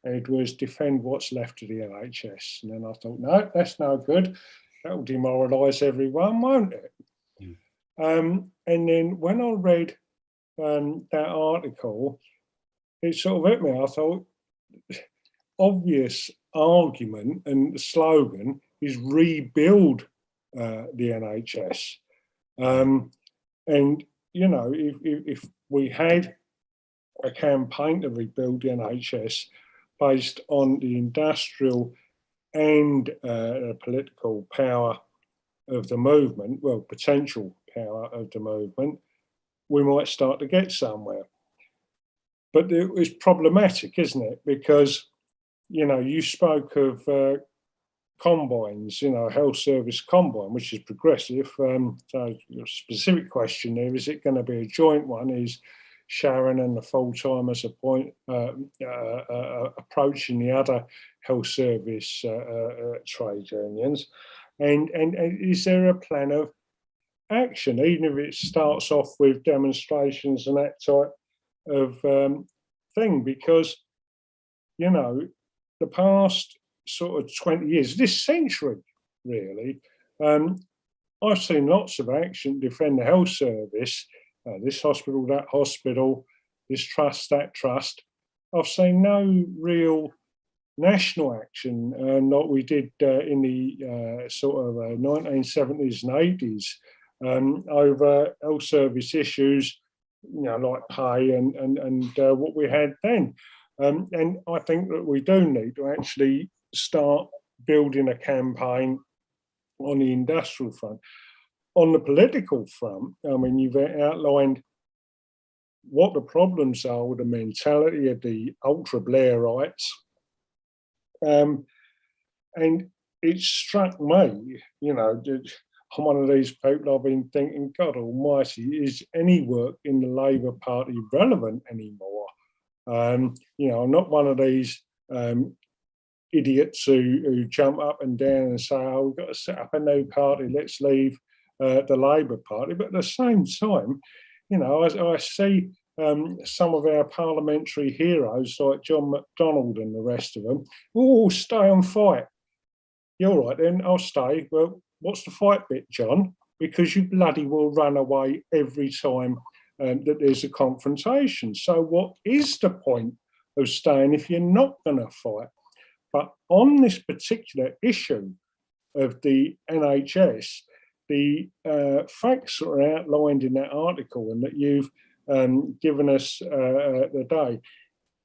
head was defend what's left of the NHS. And then I thought, no, that's no good. That will demoralise everyone, won't it? And then when I read that article, it sort of hit me. I thought, obvious argument and the slogan is rebuild the NHS. And, you know, if we had a campaign to rebuild the NHS based on the industrial and political power of the movement, well, potential power of the movement, we might start to get somewhere. But it was problematic, isn't it? Because, you know, you spoke of combines, you know, health service combine, which is progressive. So your specific question there, is it going to be a joint one? Is Sharon and the full-timers approaching the other health service trade unions? And is there a plan of action, even if it starts off with demonstrations and that type of thing? Because, you know, the past sort of 20 years, this century, really, I've seen lots of action to defend the health service, this hospital, that hospital, this trust, that trust. I've seen no real national action like we did in the sort of 1970s and 80s over health service issues, you know, like pay and what we had then. And I think that we do need to actually start building a campaign on the industrial front. On the political front, I mean, you've outlined what the problems are with the mentality of the ultra-Blairites. And it struck me, you know, I'm one of these people I've been thinking, God almighty, is any work in the Labour Party relevant anymore? You know, I'm not one of these idiots who jump up and down and say, oh, we've got to set up a new party, let's leave the Labour Party. But at the same time, you know, I see some of our parliamentary heroes like John McDonnell and the rest of them, oh, stay and fight. You're right then, I'll stay. Well, what's the fight bit, John? Because you bloody will run away every time that there's a confrontation. So what is the point of staying if you're not going to fight? But on this particular issue of the NHS, the facts that are outlined in that article and that you've given us today,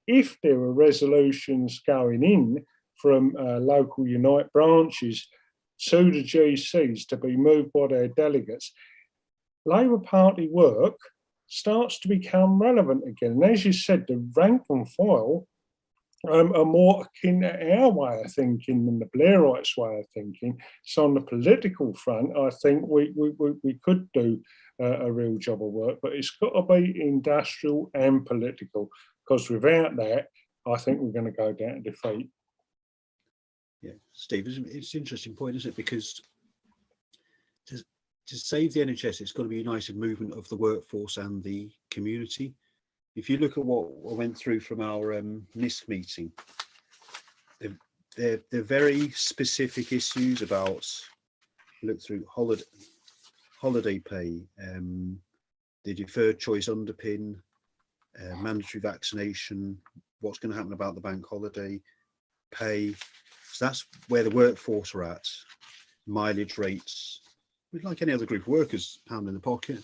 if there are resolutions going in from local Unite branches to the GCs to be moved by their delegates, Labour Party work starts to become relevant again. And as you said, the rank and file are more akin to our way of thinking than the Blairites' way of thinking. So on the political front, I think we could do a real job of work, but it's got to be industrial and political, because without that, I think we're going to go down to defeat. Yeah, Steve, it's an interesting point, isn't it? Because to save the NHS, it's got to be a united movement of the workforce and the community. If you look at what I went through from our NISC meeting, they're very specific issues about, look through holiday pay, the deferred choice underpin, mandatory vaccination, what's going to happen about the bank holiday, pay. So that's where the workforce are at, mileage rates, like any other group of workers, pound in the pocket.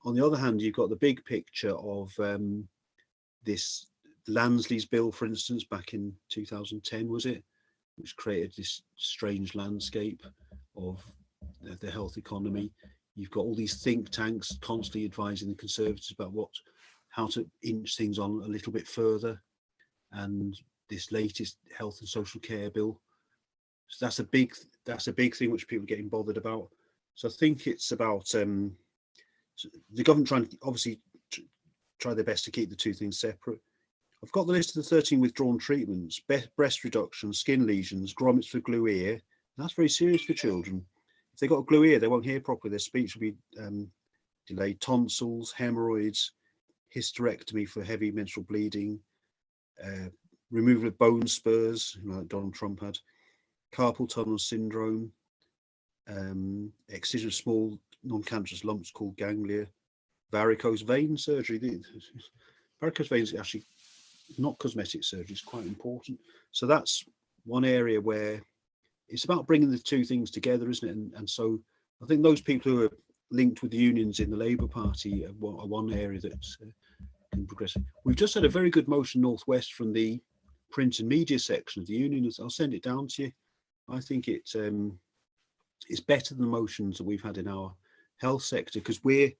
On the other hand, you've got the big picture of this Lansley's bill, for instance, back in 2010, was it, which created this strange landscape of the health economy. You've got all these think tanks constantly advising the Conservatives about how to inch things on a little bit further, and this latest health and social care bill. So that's a big thing which people are getting bothered about. So I think it's about the government trying to obviously try their best to keep the two things separate. I've got the list of the 13 withdrawn treatments: breast reduction, skin lesions, grommets for glue ear. That's very serious for children. If they've got a glue ear, they won't hear properly. Their speech will be delayed. Tonsils, hemorrhoids, hysterectomy for heavy menstrual bleeding, removal of bone spurs, like Donald Trump had, carpal tunnel syndrome, excision of small non-cancerous lumps called ganglia, varicose vein surgery. Varicose veins is actually not cosmetic surgery, it's quite important. So that's one area where it's about bringing the two things together, isn't it? And so I think those people who are linked with the unions in the Labour Party are one area that's progressing. We've just had a very good motion Northwest from the print and media section of the union. I'll send it down to you. I think it's better than the motions that we've had in our health sector, because we're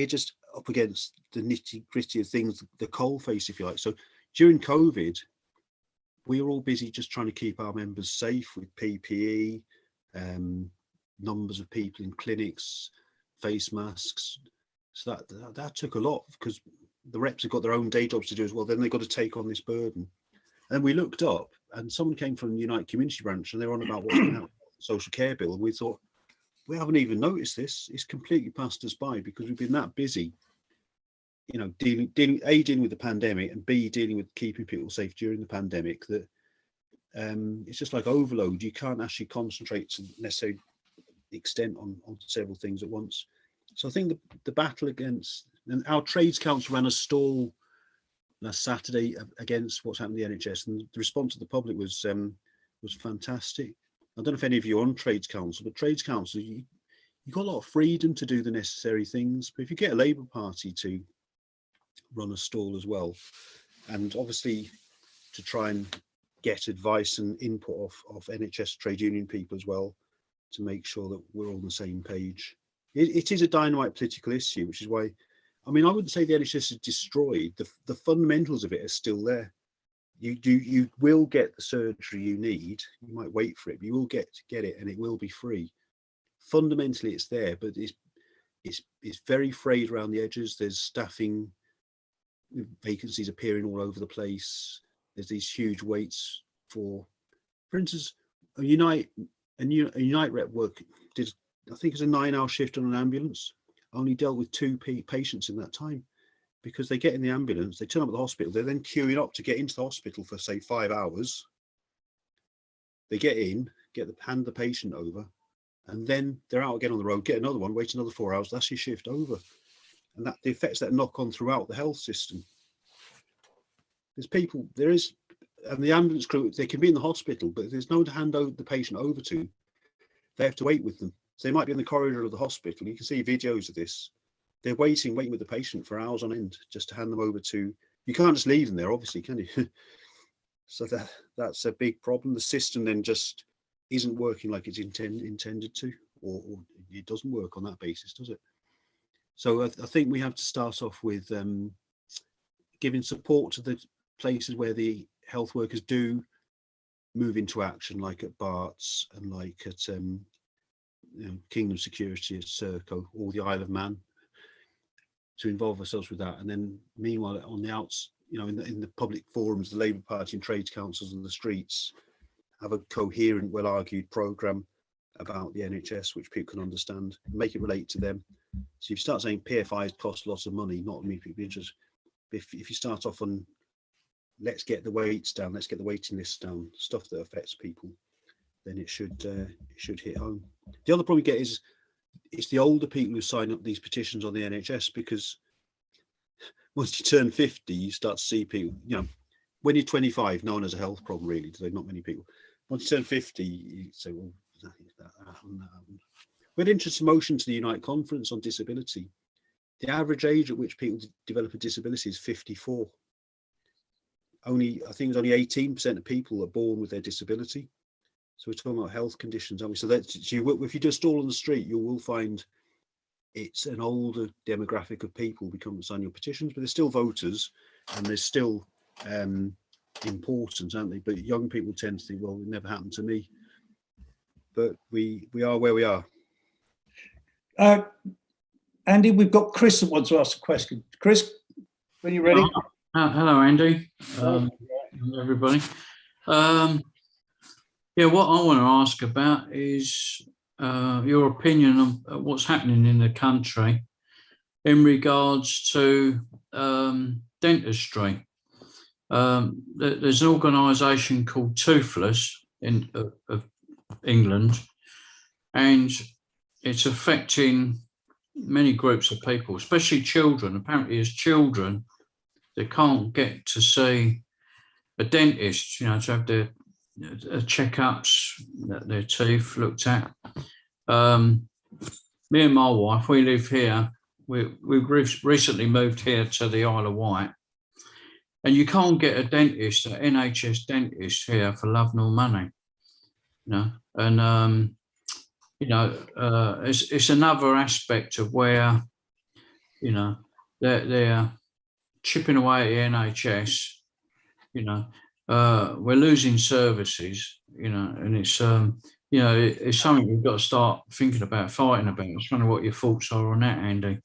just up against the nitty gritty of things, the coal face, if you like. So during COVID, we were all busy just trying to keep our members safe with PPE, numbers of people in clinics, face masks. So that took a lot, because the reps have got their own day jobs to do as well. Then they've got to take on this burden. And we looked up, and someone came from the United Community Branch, and they were on about what's going to happen with the social care bill. And we thought, we haven't even noticed this. It's completely passed us by, because we've been that busy, dealing with the pandemic, and B, dealing with keeping people safe during the pandemic, that it's just like overload. You can't actually concentrate to necessarily extent on several things at once. So I think the battle against, and our Trades Council ran a stall last Saturday against what's happened in the NHS, and the response of the public was fantastic. I don't know if any of you are on Trades Council, but Trades Council, you've got a lot of freedom to do the necessary things. But if you get a Labour Party to run a stall as well, and obviously to try and get advice and input of NHS trade union people as well, to make sure that we're all on the same page. It is a dynamite political issue, which is why, I mean, I wouldn't say the NHS is destroyed. The fundamentals of it are still there. You will get the surgery you need. You might wait for it, but you will get it, and it will be free. Fundamentally, it's there, but it's very frayed around the edges. There's staffing vacancies appearing all over the place. There's these huge waits for instance, a Unite rep did, I think it's a 9-hour shift on an ambulance. Only dealt with 2 patients in that time, because they get in the ambulance, they turn up at the hospital, they're then queuing up to get into the hospital for say 5 hours. They get in, hand the patient over, and then they're out again on the road, get another one, wait another 4 hours. That's your shift over, and that the effects that knock on throughout the health system. And the ambulance crew, they can be in the hospital, but there's no one to hand the patient over to. They have to wait with them. So they might be in the corridor of the hospital. You can see videos of this. They're waiting with the patient for hours on end just to hand them over to. You can't just leave them there, obviously, can you? So that's a big problem. The system then just isn't working like it's intended to, or it doesn't work on that basis, does it? So I think we have to start off with giving support to the places where the health workers do move into action, like at Barts and like at Kingdom Security at Serco or the Isle of Man, to involve ourselves with that. And then meanwhile on the outs, in the public forums, the Labour Party and trades councils and the streets have a coherent, well-argued programme about the NHS, which people can understand, make it relate to them. So if you start saying PFIs cost lots of money, not immediately interested. If you start off on, let's get the weights down, let's get the waiting lists down, stuff that affects people, then it should hit home. The other problem we get is it's the older people who sign up these petitions on the NHS, because once you turn 50, you start to see people, when you're 25, no one has a health problem really, do they? Not many people. Once you turn 50, you say, well, that happened. We had interesting motion to the Unite Conference on disability. The average age at which people develop a disability is 54. I think it's only 18% of people are born with their disability. So we're talking about health conditions, aren't we? So if you do a stall on the street, you will find it's an older demographic of people become sign your petitions, but they're still voters and they're still important, aren't they? But young people tend to think, well, it never happened to me. But we are where we are. Andy, we've got Chris that wants to ask a question. Chris, when you're ready. Hello, Andy. Everybody. Yeah, what I want to ask about is your opinion on what's happening in the country in regards to dentistry. There's an organisation called Toothless of England, and it's affecting many groups of people, especially children. Apparently, as children, they can't get to see a dentist, to have their checkups, their teeth looked at. Me and my wife, we live here. We've recently moved here to the Isle of Wight, and you can't get a dentist, an NHS dentist here for love nor money. And it's another aspect of where they're chipping away at the NHS. We're losing services, and it's it's something we've got to start thinking about, fighting about. I just wonder what your thoughts are on that, Andy.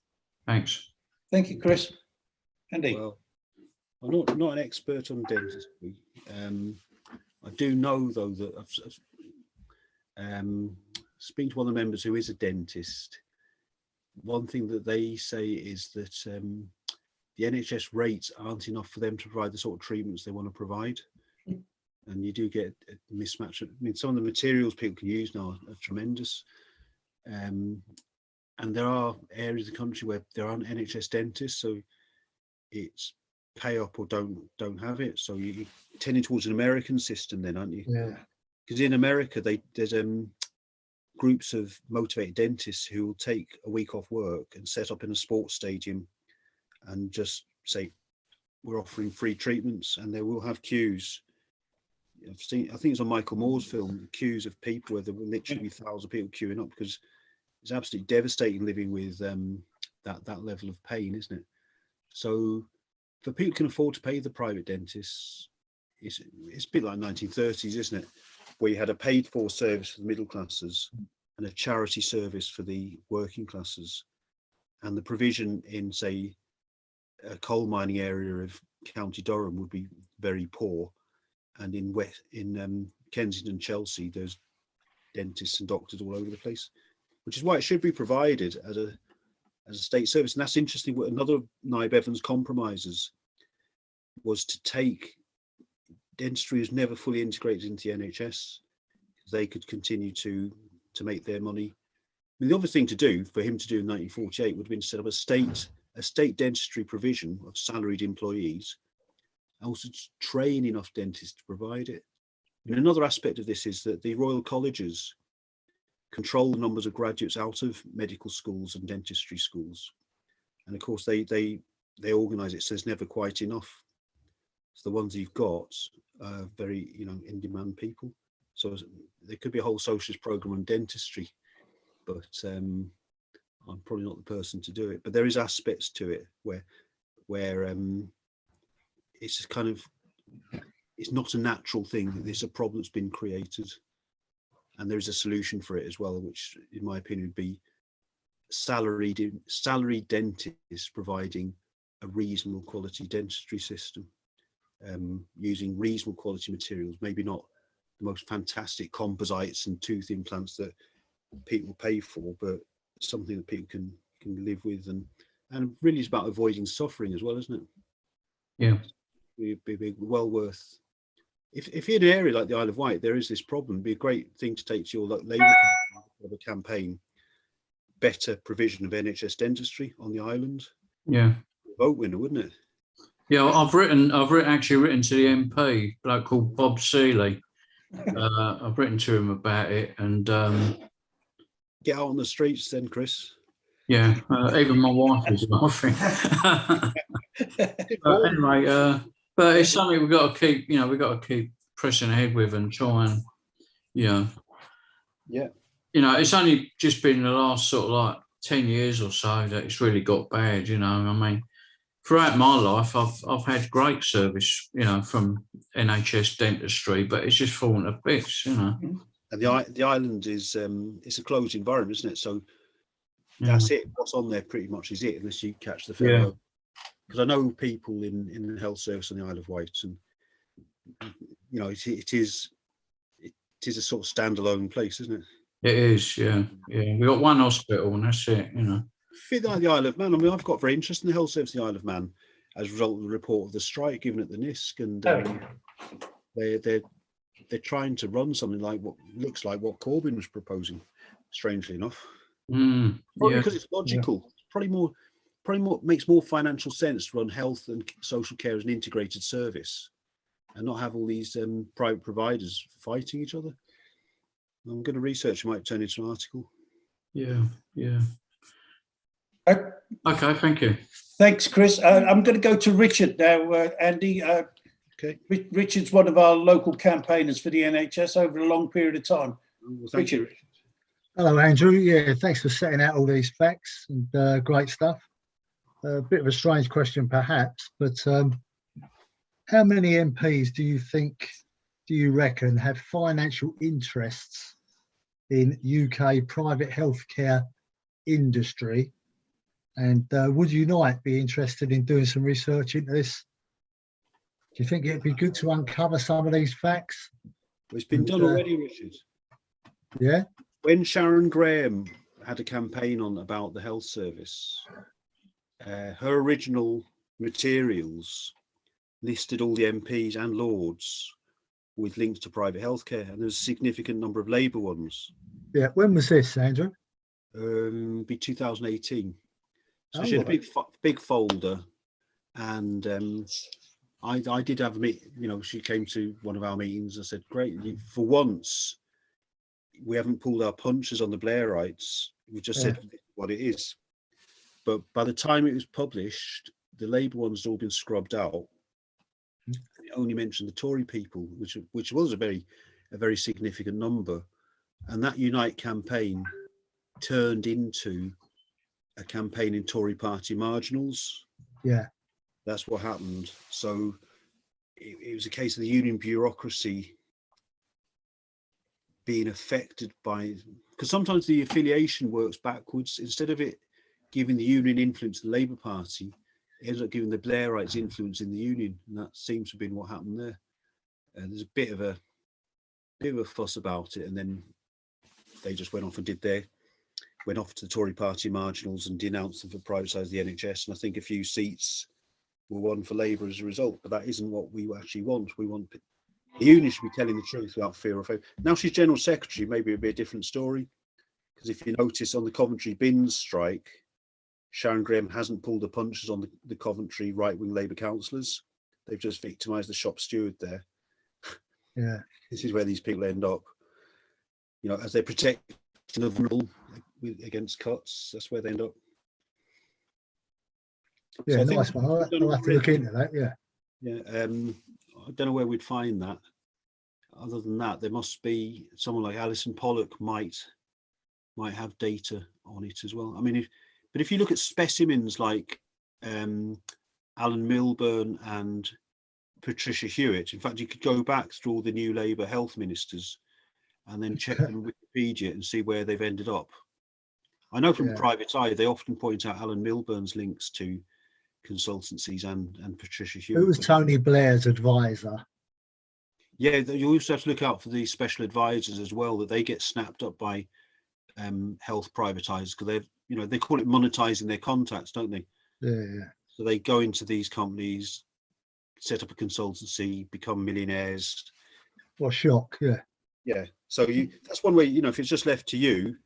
Thanks. Thank you, Chris. Andy. Well, I'm not an expert on dentistry. I do know though that I've speaking to one of the members who is a dentist. One thing that they say is that the NHS rates aren't enough for them to provide the sort of treatments they want to provide. And you do get a mismatch. I mean, some of the materials people can use now are tremendous. And there are areas of the country where there aren't NHS dentists, so it's pay up or don't have it. So you're tending towards an American system then, aren't you? Yeah. Because in America, there's groups of motivated dentists who will take a week off work and set up in a sports stadium and just say, we're offering free treatments, and they will have queues. I think it's on Michael Moore's film, queues of people where there will literally be thousands of people queuing up, because it's absolutely devastating living with that level of pain, isn't it? So for people who can afford to pay the private dentists, it's a bit like 1930s, isn't it? Where you had a paid for service for the middle classes and a charity service for the working classes. And the provision in, say, a coal mining area of County Durham would be very poor. And in Kensington, Chelsea, there's dentists and doctors all over the place, which is why it should be provided as a state service. And that's interesting. What another Nye Bevan's compromises was to take dentistry is never fully integrated into the NHS. They could continue to make their money. I mean, the obvious thing to do for him to do in 1948 would have been to set up a state dentistry provision of salaried employees, and also to train enough dentists to provide it. And another aspect of this is that the Royal Colleges control the numbers of graduates out of medical schools and dentistry schools, and of course they organise it so there's never quite enough. So the ones you've got are very in demand people. So there could be a whole socialist program on dentistry, but I'm probably not the person to do it. But there is aspects to it where it's just kind of, it's not a natural thing. There's a problem that's been created, and there is a solution for it as well, which in my opinion would be salaried dentists providing a reasonable quality dentistry system, using reasonable quality materials, maybe not the most fantastic composites and tooth implants that people pay for, but something that people can live with, and really it's about avoiding suffering as well, isn't it? Yeah. It'd be well worth. If you're in an area like the Isle of Wight, there is this problem. It'd be a great thing to take to your Labour campaign. Better provision of NHS dentistry on the island. Yeah. Vote winner, wouldn't it? Yeah, I've actually written to the MP, a bloke called Bob Seeley. I've written to him about it, and Get out on the streets then, Chris. yeah, even my wife is laughing. Anyway, but it's something we've got to keep, we've got to keep pressing ahead with and try and, Yeah. It's only just been the last sort of like 10 years or so that it's really got bad, I mean, throughout my life, I've had great service, from NHS dentistry, but it's just fallen to bits, And the island is it's a closed environment, isn't it? So that's it. What's on there pretty much is it, unless you catch the fellow. Because I know people in the health service on the Isle of Wight, and it is a sort of standalone place, isn't it? It is, yeah. We've got one hospital and that's it, A bit like the Isle of Man. I mean, I've got very interest in the health service in the Isle of Man as a result of the report of the strike given at the NISC, and they're trying to run something like what looks like what Corbyn was proposing, strangely enough. Probably because it's logical. Probably more makes more financial sense to run health and social care as an integrated service, and not have all these private providers fighting each other. I'm going to research. It might turn into an article. Yeah. Okay, thank you. Thanks, Chris. I'm going to go to Richard now, Andy. Okay. Richard's one of our local campaigners for the NHS over a long period of time. Well, thank you, Richard. Hello, Andrew. Yeah, thanks for setting out all these facts and great stuff. A bit of a strange question, perhaps, but how many MPs do you reckon have financial interests in UK private healthcare industry? And would Unite be interested in doing some research into this? Do you think it'd be good to uncover some of these facts? It's been done already, Richard. Yeah. When Sharon Graham had a campaign about the health service, her original materials listed all the MPs and Lords with links to private healthcare, and there's a significant number of Labour ones. Yeah. When was this, Andrew? Be 2018. So she had a big folder, and I did have a meet. She came to one of our meetings and said, "Great, for once, we haven't pulled our punches on the Blairites. We just said what it is." But by the time it was published, the Labour ones had all been scrubbed out. It only mentioned the Tory people, which was a very significant number, and that Unite campaign turned into a campaign in Tory party marginals. Yeah, that's what happened. So it was a case of the union bureaucracy being affected by, because sometimes the affiliation works backwards. Instead of it giving the union influence to the Labour Party, it ends up giving the Blairites influence in the union, and that seems to have been what happened there. There's a bit of a fuss about it, and then they just went off to the Tory party marginals and denounced them for privatising the NHS, and I think a few seats were won for Labour as a result. But that isn't what we actually want. We want the union should be telling the truth without fear of. Now she's General Secretary, maybe it'd be a different story, because if you notice on the Coventry bins strike, Sharon Graham hasn't pulled the punches on the Coventry right-wing Labour councillors. They've just victimised the shop steward there. Yeah, this is where these people end up. As they protect the vulnerable against cuts, that's where they end up. Yeah, so nice one. I'll have to look into that. Yeah. I don't know where we'd find that. other than that, there must be someone like Alison Pollock might have data on it as well. I mean, if you look at specimens like Alan Milburn and Patricia Hewitt, in fact, you could go back through all the new Labour health ministers and then check them on Wikipedia and see where they've ended up. I know from private eye, they often point out Alan Milburn's links to consultancies and Patricia Hewitt. Who was Tony Blair's advisor? Yeah, you also have to look out for the special advisors as well, that they get snapped up by health privatizers, because they call it monetizing their contacts, don't they? Yeah. So they go into these companies, set up a consultancy, become millionaires. What shock, yeah. Yeah, so that's one way, if it's just left to you,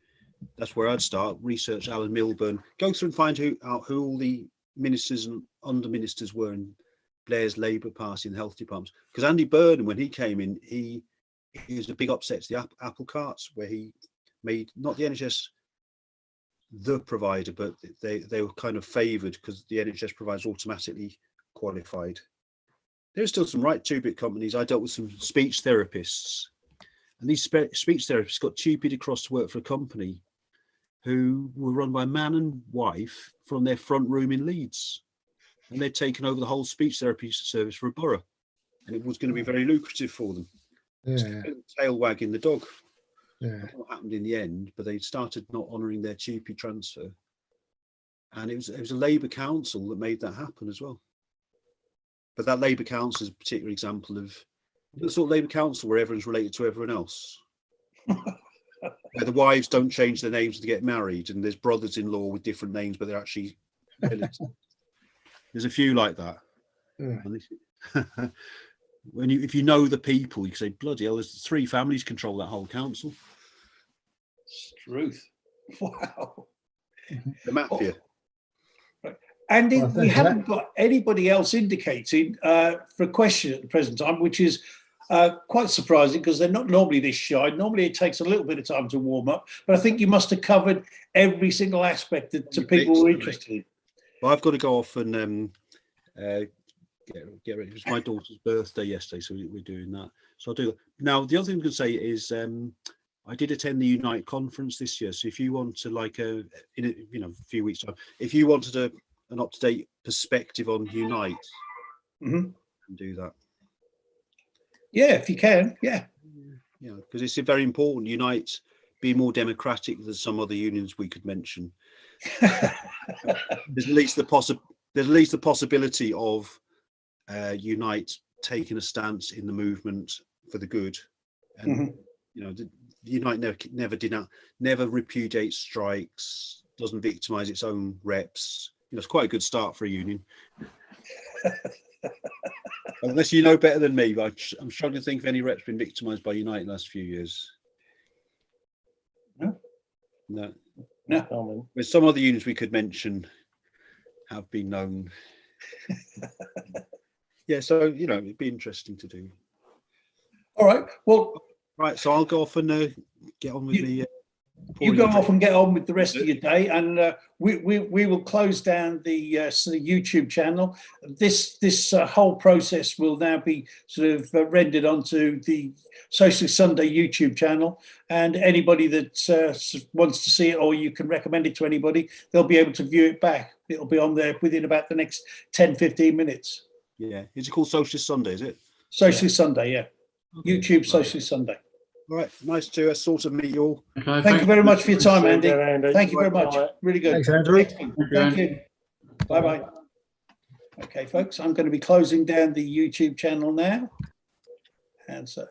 that's where I'd start. Research Alan Milburn, go through and find who all the ministers and under ministers were in Blair's Labour Party and health departments. Because Andy Burnham, when he came in, he was a big upset to the apple carts, where he made not the NHS the provider, but they were kind of favoured because the NHS providers automatically qualified. There's still some right two-bit companies. I dealt with some speech therapists, and these speech therapists got tupied across to work for a company who were run by a man and wife from their front room in Leeds, and they'd taken over the whole speech therapy service for a borough, and it was going to be very lucrative for them. Yeah. Tail wagging the dog. Yeah. What happened in the end, but they started not honouring their TUPE transfer, and it was a Labour council that made that happen as well. But that Labour council is a particular example of the sort of Labour council where everyone's related to everyone else. Where the wives don't change their names to get married, and there's brothers-in-law with different names, but they're actually relatives. There's a few like that. Yeah. If you know the people, you can say, bloody hell, there's 3 families control that whole council. Truth. Wow. The mafia. And Well, we thanks, haven't got anybody else indicating for a question at the present time, which is quite surprising because they're not normally this shy. Normally it takes a little bit of time to warm up, but I think you must have covered every single aspect that people were interested in. Well, I've got to go off and get ready. It was my daughter's birthday yesterday, so we're doing that. So I'll do that. Now, the other thing I can say is I did attend the Unite conference this year. So if you want to, in a few weeks' time, if you wanted an up-to-date perspective on Unite, and do that. Yeah, if you can, yeah. Yeah, because it's very important. Unite be more democratic than some other unions we could mention. There's at least the possibility of Unite taking a stance in the movement for the good, and Unite never repudiates strikes, doesn't victimise its own reps. It's quite a good start for a union. Unless you know better than me, but I'm struggling to think of any reps been victimised by Unite in the last few years. No. There's some other unions we could mention have been known. Yeah, so it'd be interesting to do. All right. Well, right. So I'll go off and get on with the. You go off and get on with the rest of your day, and we will close down the YouTube channel. This whole process will now be sort of rendered onto the Socialist Sunday YouTube channel, and anybody that wants to see it, or you can recommend it to anybody, they'll be able to view it back. It'll be on there within about the next 10-15 minutes. Yeah, is it called Socialist Sunday? Is it Socialist Sunday? Yeah, okay. YouTube Socialist Sunday. All right, nice to sort of meet you all. Okay, thank you very much for your time, Andy. Andy. Thank you very much. Really good. Thanks, Andrew. Thank you. Bye-bye. Okay, folks, I'm going to be closing down the YouTube channel now. And so...